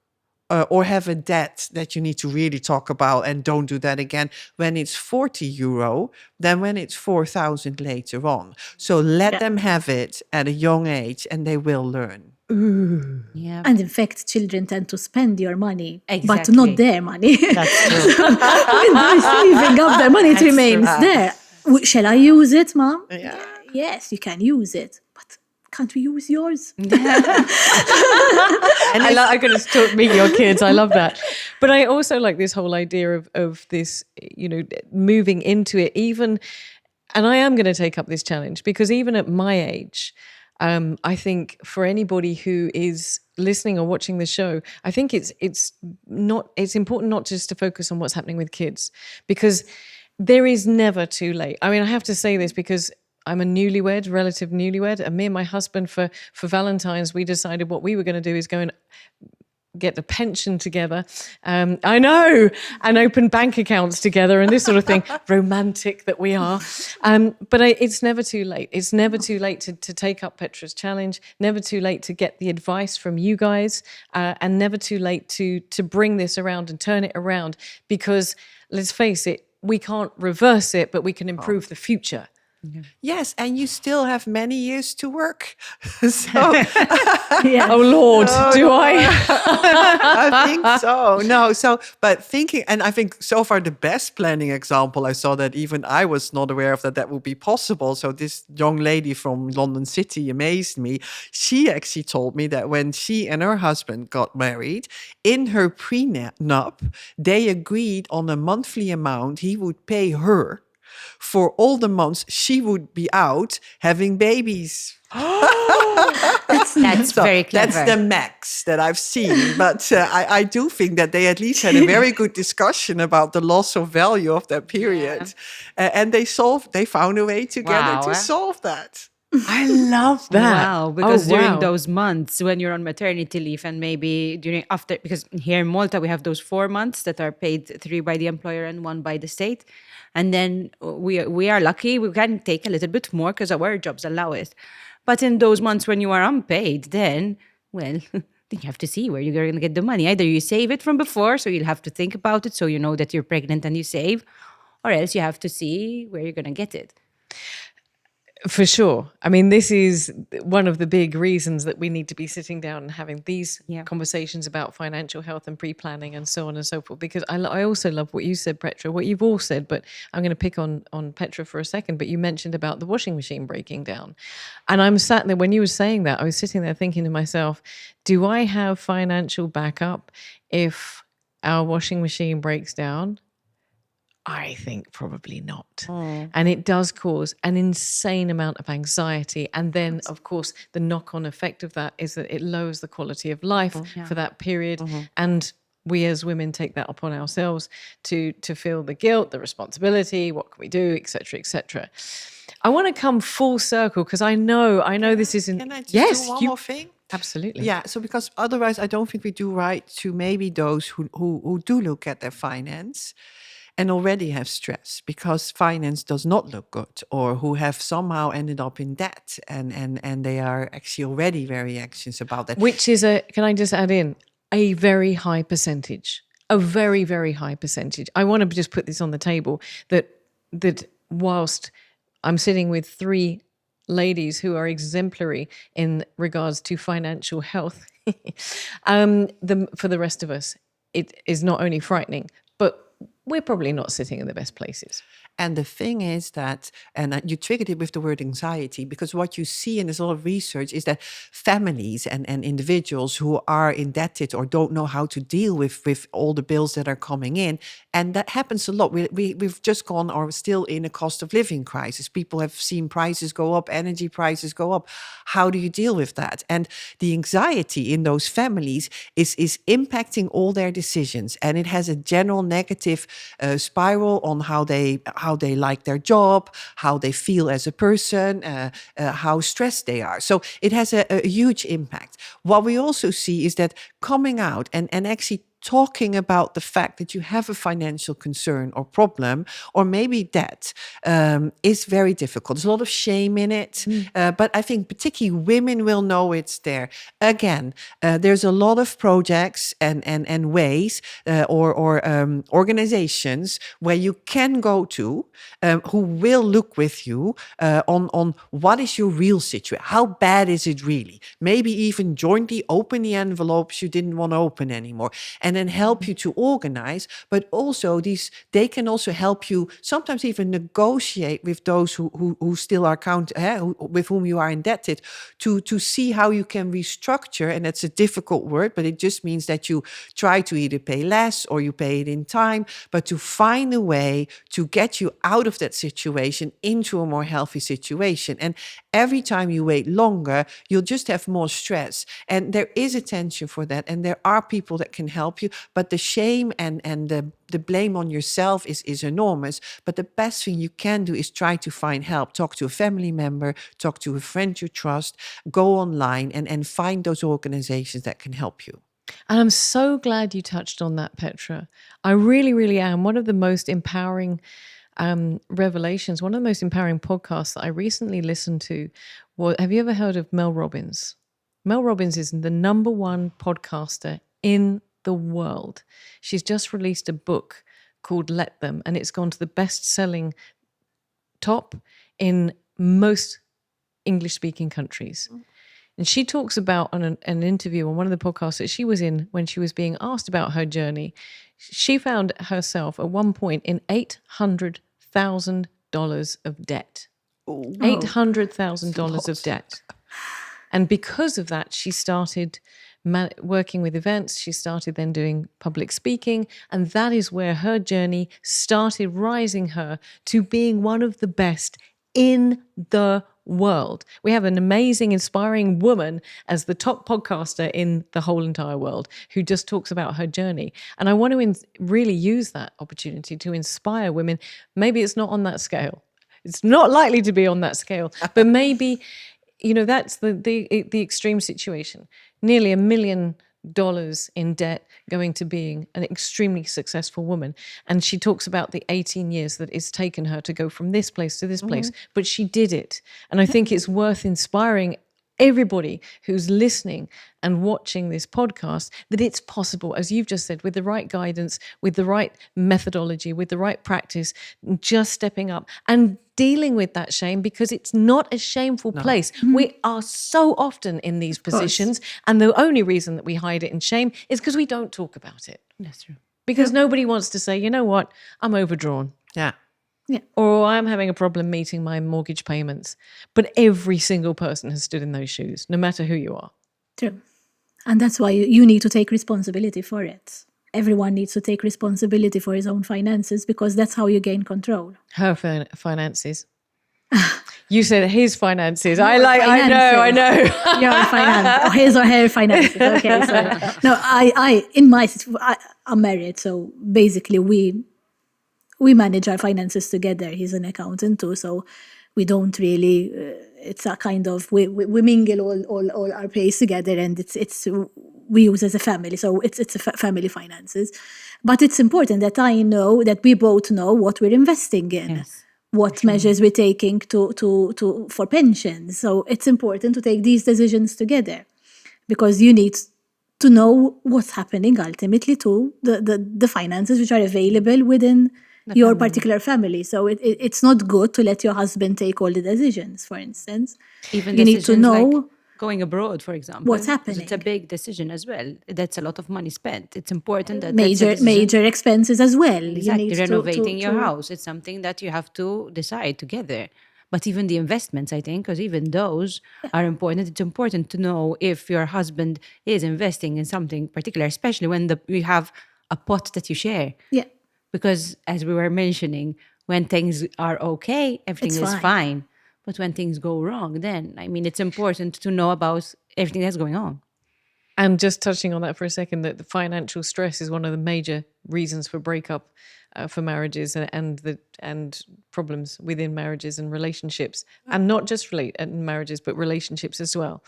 [SPEAKER 3] or have a debt that you need to really talk about and don't do that again when it's 40 euro than when it's 4,000 later on. So let them have it at a young age and they will learn.
[SPEAKER 4] Yeah.
[SPEAKER 2] And in fact, children tend to spend your money, but
[SPEAKER 4] Exactly.
[SPEAKER 2] not their money.
[SPEAKER 4] That's true.
[SPEAKER 2] When they're saving up their money, it remains there. Shall I use it, Mom?
[SPEAKER 3] Yeah.
[SPEAKER 2] Yes, you can use it, but can't we use yours?
[SPEAKER 1] I could have taught me your kids. I love that. But I also like this whole idea of this, moving into it even, and I am going to take up this challenge, because even at my age, I think for anybody who is listening or watching the show, I think it's important not just to focus on what's happening with kids, because there is never too late. I mean, I have to say this because I'm a relative newlywed, and me and my husband for Valentine's, we decided what we were going to do is go and get the pension together. I know, and open bank accounts together and this sort of thing. Romantic that we are. But it's never too late. It's never too late to take up Petra's challenge, never too late to get the advice from you guys, and never too late to bring this around and turn it around, because let's face it, we can't reverse it, but we can improve the future.
[SPEAKER 3] Yes, and you still have many years to work. So,
[SPEAKER 1] Oh Lord, do I?
[SPEAKER 3] I think so. No, so, but thinking, and I think so far the best planning example I saw that even I was not aware of that would be possible. So this young lady from London City amazed me. She actually told me that when she and her husband got married, in her prenup, they agreed on a monthly amount he would pay her for all the months she would be out having babies.
[SPEAKER 4] That's
[SPEAKER 3] So
[SPEAKER 4] very clever.
[SPEAKER 3] that's the max that I've seen. But I do think that they at least had a very good discussion about the loss of value of that period. And they found a way together
[SPEAKER 4] Wow.
[SPEAKER 3] to solve that.
[SPEAKER 1] I love that.
[SPEAKER 4] Wow, because
[SPEAKER 1] Oh,
[SPEAKER 4] during
[SPEAKER 1] wow.
[SPEAKER 4] those months when you're on maternity leave, and maybe because here in Malta we have those 4 months that are paid, 3 by the employer and 1 by the state, and then we are lucky we can take a little bit more because our jobs allow it. But in those months when you are unpaid, then then you have to see where you're going to get the money. Either you save it from before, so you'll have to think about it, so you know that you're pregnant and you save, or else you have to see where you're going to get it.
[SPEAKER 1] For sure. I mean, this is one of the big reasons that we need to be sitting down and having these conversations about financial health and pre-planning and so on and so forth. Because I also love what you said, Petra, what you've all said, but I'm going to pick on Petra for a second. But you mentioned about the washing machine breaking down. And I'm sat there, when you were saying that, I was sitting there thinking to myself, do I have financial backup if our washing machine breaks down? I think probably not. And it does cause an insane amount of anxiety. And then, of course, the knock-on effect of that is that it lowers the quality of life for that period. And we as women take that upon ourselves to feel the guilt, the responsibility, what can we do, et cetera, et cetera. I want to come full circle because I know this isn't...
[SPEAKER 3] Can I just do one more thing?
[SPEAKER 1] Absolutely.
[SPEAKER 3] Yeah, so because otherwise I don't think we do right to maybe those who do look at their finance and already have stress because finance does not look good, or who have somehow ended up in debt and they are actually already very anxious about that.
[SPEAKER 1] Which is can I just add in, a very high percentage, a very, very high percentage. I want to just put this on the table that whilst I'm sitting with 3 ladies who are exemplary in regards to financial health, for the rest of us, it is not only frightening, but we're probably not sitting in the best places.
[SPEAKER 3] And the thing is that, and you triggered it with the word anxiety, because what you see, and there's a lot of research, is that families and individuals who are indebted or don't know how to deal with all the bills that are coming in, and that happens a lot. We've just gone or still in a cost of living crisis. People have seen prices go up, energy prices go up. How do you deal with that? And the anxiety in those families is impacting all their decisions, and it has a general negative spiral on how they like their job, how they feel as a person, how stressed they are. So it has a huge impact. What we also see is that coming out and actually talking about the fact that you have a financial concern or problem, or maybe debt, is very difficult. There's a lot of shame in it, but I think particularly women will know it's there. Again, there's a lot of projects and ways or organizations where you can go to who will look with you on what is your real situation, how bad is it really? Maybe even jointly open the envelopes you didn't want to open anymore, and then help you to organize. But also they can also help you sometimes even negotiate with those who still are with whom you are indebted, to see how you can restructure. And that's a difficult word, but it just means that you try to either pay less or you pay it in time, but to find a way to get you out of that situation into a more healthy situation. Every time you wait longer, you'll just have more stress. And there is attention for that. And there are people that can help you. But the shame and the blame on yourself is enormous. But the best thing you can do is try to find help. Talk to a family member, talk to a friend you trust, go online and find those organizations that can help you.
[SPEAKER 1] And I'm so glad you touched on that, Petra. I really, really am. One of the most empowering revelations, one of the most empowering podcasts that I recently listened to was, have you ever heard of Mel Robbins? Mel Robbins is the #1 podcaster in the world. She's just released a book called Let Them, and it's gone to the best-selling top in most English-speaking countries. And she talks about on an interview on one of the podcasts that she was in when she was being asked about her journey, she found herself at one point in $800,000 of debt. $800,000 of debt. And because of that, she started working with events. She started then doing public speaking. And that is where her journey started rising her to being one of the best in the world. We have an amazing, inspiring woman as the top podcaster in the whole entire world who just talks about her journey. And I want to really use that opportunity to inspire women. Maybe it's not on that scale. It's not likely to be on that scale, but maybe, that's the extreme situation. Nearly $1 million in debt, going to being an extremely successful woman. And she talks about the 18 years that it's taken her to go from this place to this place, but she did it. And I think it's worth inspiring everybody who's listening and watching this podcast that it's possible, as you've just said, with the right guidance, with the right methodology, with the right practice, just stepping up and dealing with that shame, because it's not a shameful place. We are so often in these positions, and the only reason that we hide it in shame is because we don't talk about it.
[SPEAKER 4] That's true.
[SPEAKER 1] Because nobody wants to say, you know what, I'm overdrawn.
[SPEAKER 3] Yeah.
[SPEAKER 1] Or I'm having a problem meeting my mortgage payments. But every single person has stood in those shoes, no matter who you are.
[SPEAKER 2] True. And that's why you need to take responsibility for it. Everyone needs to take responsibility for his own finances, because that's how you gain control.
[SPEAKER 1] Her finances. You said his finances.
[SPEAKER 2] Your
[SPEAKER 1] I know.
[SPEAKER 2] Your finances, or his or her finances. Okay, so no, I'm married, so basically we manage our finances together. He's an accountant too, so we don't really. It's a kind of we mingle all our pays together, and it's we use as a family. So it's a family finances, but it's important that I know that we both know what we're investing in.
[SPEAKER 4] Yes.
[SPEAKER 2] What measures we're taking for pensions. So it's important to take these decisions together, because you need to know what's happening ultimately to the finances which are available within your particular family. So it's not good to let your husband take all the decisions, for instance.
[SPEAKER 4] Even
[SPEAKER 2] you need to know
[SPEAKER 4] like going abroad, for example.
[SPEAKER 2] what's happening.
[SPEAKER 4] It's a big decision as well. That's a lot of money spent. It's important that
[SPEAKER 2] major expenses as well.
[SPEAKER 4] Exactly.
[SPEAKER 2] You need
[SPEAKER 4] renovating your house. It's something that you have to decide together. But even the investments, I think, because even those are important. It's important to know if your husband is investing in something particular, especially when we have a pot that you share.
[SPEAKER 2] Yeah.
[SPEAKER 4] Because as we were mentioning, when things are okay, everything is fine. But when things go wrong, then, it's important to know about everything that's going on.
[SPEAKER 1] And just touching on that for a second, that the financial stress is one of the major reasons for breakup for marriages and problems within marriages and relationships, and not just marriages, but relationships as well.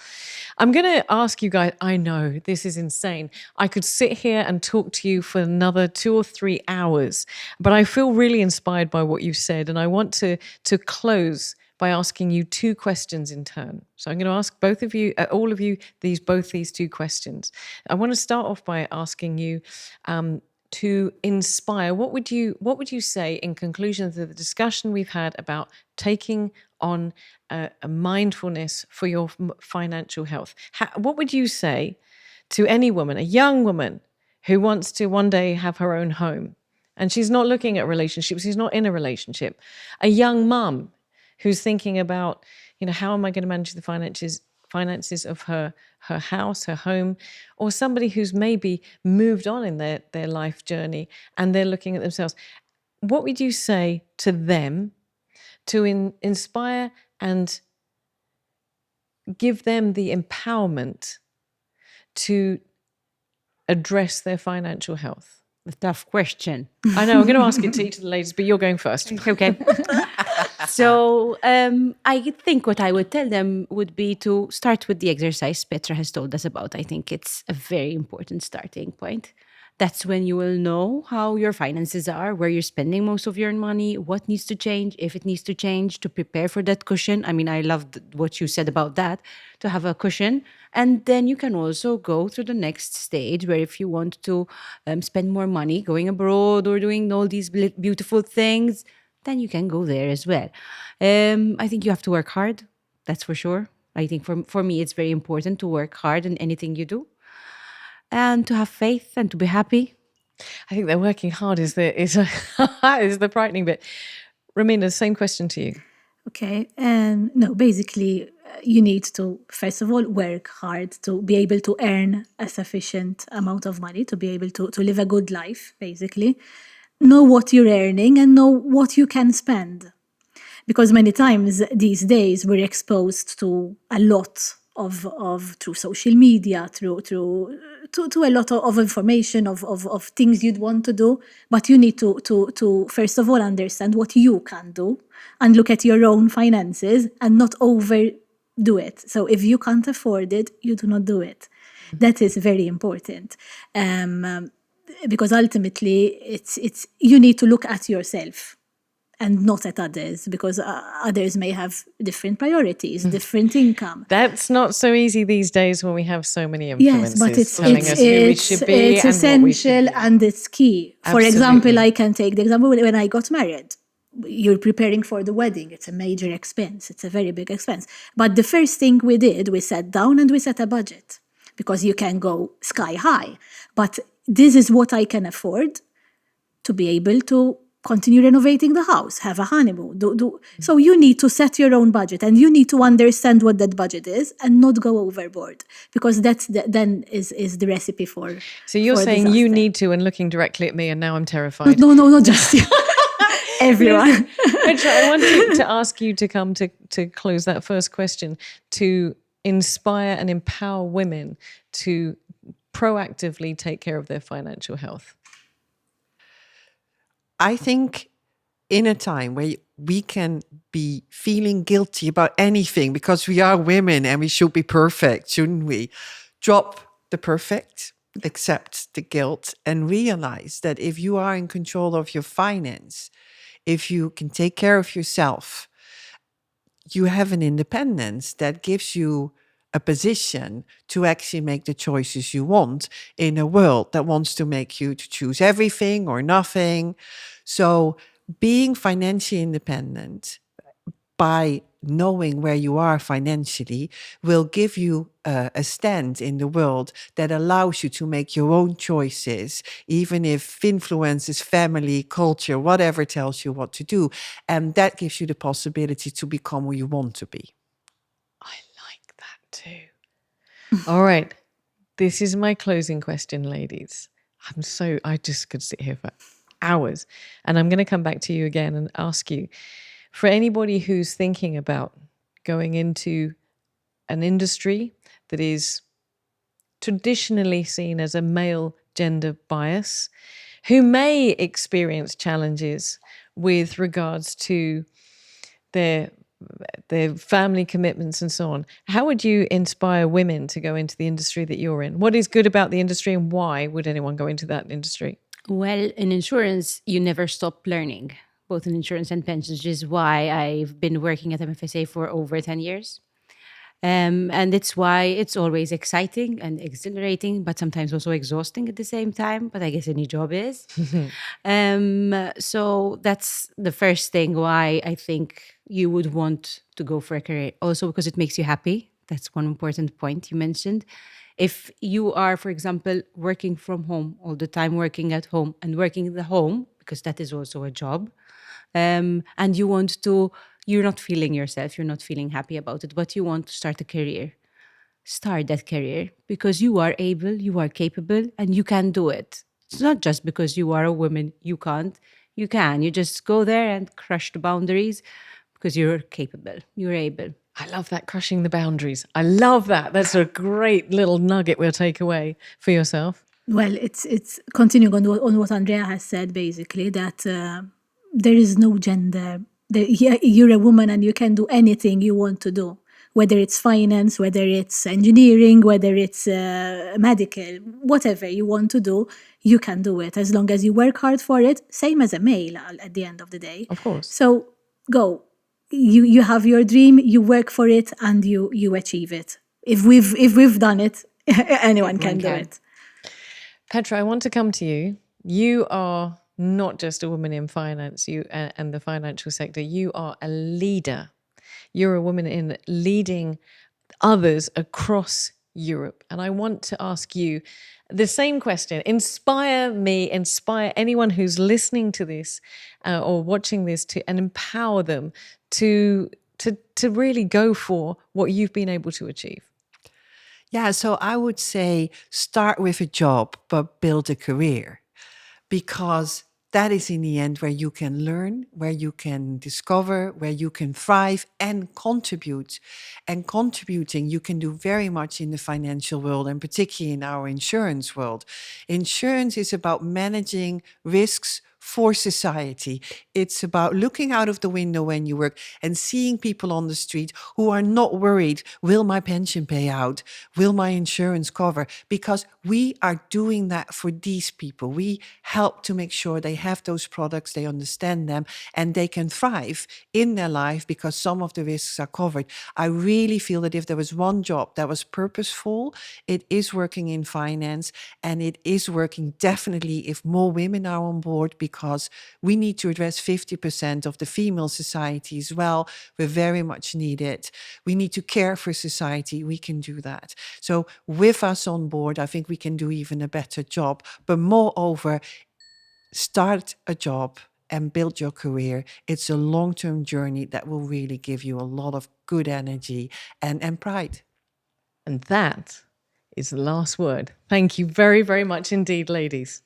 [SPEAKER 1] I'm going to ask you guys, I know this is insane. I could sit here and talk to you for another 2 or 3 hours, but I feel really inspired by what you've said. And I want to close by asking you 2 questions in turn. So I'm going to ask both of you, all of you, these 2 questions. I want to start off by asking you to inspire. What would you say in conclusion to the discussion we've had about taking on a mindfulness for your financial health? What would you say to any woman, a young woman who wants to one day have her own home, and she's not looking at relationships, she's not in a relationship, a young mum who's thinking about, how am I going to manage the finances of her house, her home, or somebody who's maybe moved on in their life journey and they're looking at themselves. What would you say to them to inspire and give them the empowerment to address their financial health?
[SPEAKER 4] A tough question.
[SPEAKER 1] I know, I'm going to ask it to each of the ladies, but you're going first.
[SPEAKER 4] Okay. So I think what I would tell them would be to start with the exercise Petra has told us about. I think it's a very important starting point. That's when you will know how your finances are, where you're spending most of your money, what needs to change, if it needs to change, to prepare for that cushion. I mean, I loved what you said about that, to have a cushion. And then you can also go to the next stage where if you want to spend more money going abroad or doing all these beautiful things, then you can go there as well. I think you have to work hard, that's for sure. I think for me, it's very important to work hard in anything you do and to have faith and to be happy.
[SPEAKER 1] I think they're working hard is the frightening bit. Ramina, the same question to you.
[SPEAKER 2] Okay, and no, basically, you need to, first of all, work hard to be able to earn a sufficient amount of money, to be able to live a good life, basically. Know what you're earning and know what you can spend. Because many times these days we're exposed to a lot of through social media, through to a lot of information of things you'd want to do, but you need to first of all understand what you can do and look at your own finances and not overdo it. So if you can't afford it, you do not do it. That is very important. Because ultimately it's you need to look at yourself and not at others, because others may have different priorities, different income.
[SPEAKER 1] That's not so easy these days when we have so many influencers
[SPEAKER 2] Yes, but it's
[SPEAKER 1] telling us who we should be
[SPEAKER 2] it's
[SPEAKER 1] and what we should
[SPEAKER 2] essential
[SPEAKER 1] be.
[SPEAKER 2] and it's key. For
[SPEAKER 1] Absolutely.
[SPEAKER 2] example, I can take the example when I got married. You're preparing for the wedding. It's a major expense. It's a very big expense. But the first thing we did, we sat down and we set a budget, because you can go sky high. But this is what I can afford to be able to continue renovating the house, have a honeymoon. So you need to set your own budget and you need to understand what that budget is and not go overboard, because then is the recipe for.
[SPEAKER 1] So you're
[SPEAKER 2] for
[SPEAKER 1] saying you
[SPEAKER 2] disaster.
[SPEAKER 1] need to, and looking directly at me, and now I'm terrified.
[SPEAKER 2] No, not just you. Everyone.
[SPEAKER 1] Petra, I want to ask you to come to close that first question, to inspire and empower women to proactively take care of their financial health.
[SPEAKER 3] I think in a time where we can be feeling guilty about anything because we are women and we should be perfect, shouldn't we? Drop the perfect, accept the guilt, and realize that if you are in control of your finance, if you can take care of yourself, you have an independence that gives you a position to actually make the choices you want in a world that wants to make you to choose everything or nothing. So being financially independent by knowing where you are financially will give you a stand in the world that allows you to make your own choices, even if influences, family, culture, whatever tells you what to do. And that gives you the possibility to become who you want to be.
[SPEAKER 1] I like that too. All right. This is my closing question, ladies. I just could sit here for hours. And I'm going to come back to you again and ask you, for anybody who's thinking about going into an industry that is traditionally seen as a male gender bias, who may experience challenges with regards to their family commitments and so on, how would you inspire women to go into the industry that you're in? What is good about the industry and why would anyone go into that industry?
[SPEAKER 4] Well, in insurance, you never stop learning, both in insurance and pensions, which is why I've been working at MFSA for over 10 years. And it's why it's always exciting and exhilarating, but sometimes also exhausting at the same time. But I guess any job is. So that's the first thing why I think you would want to go for a career. Also because it makes you happy. That's one important point you mentioned. If you are, for example, working from home all the time, working at home and working in the home, because that is also a job, and you're not feeling yourself, you're not feeling happy about it, but you want to start a career, start that career because you are able, you are capable, and you can do it. It's not just because you are a woman, you can't. You can. You just go there and crush the boundaries because you're capable, you're able.
[SPEAKER 1] I love that, crushing the boundaries. I love that. That's a great little nugget we'll take away for yourself.
[SPEAKER 2] Well, it's continuing on what Andrea has said, basically, that there is no gender. You're a woman and you can do anything you want to do, whether it's finance, whether it's engineering, whether it's medical, whatever you want to do, you can do it as long as you work hard for it, same as a male at the end of the day.
[SPEAKER 1] Of course.
[SPEAKER 2] So go. You have your dream, you work for it, and you achieve it. If we've done it, anyone can do it.
[SPEAKER 1] Petra, I want to come to you. You are not just a woman in finance and the financial sector. You are a leader. You're a woman in leading others across Europe. And I want to ask you the same question. Inspire me, inspire anyone who's listening to this or watching this and empower them to really go for what you've been able to achieve.
[SPEAKER 3] Yeah, so I would say start with a job, but build a career, because that is in the end where you can learn, where you can discover, where you can thrive and contribute. And contributing, you can do very much in the financial world, and particularly in our insurance world. Insurance is about managing risks for society. It's about looking out of the window when you work and seeing people on the street who are not worried, will my pension pay out? Will my insurance cover? Because we are doing that for these people. We help to make sure they have those products, they understand them, and they can thrive in their life because some of the risks are covered. I really feel that if there was one job that was purposeful, it is working in finance, and it is working definitely if more women are on board, because we need to address 50% of the female society as well. We're very much needed. We need to care for society. We can do that. So with us on board, I think we can do even a better job. But moreover, start a job and build your career. It's a long-term journey that will really give you a lot of good energy and pride.
[SPEAKER 1] And that is the last word. Thank you very, very much indeed, ladies.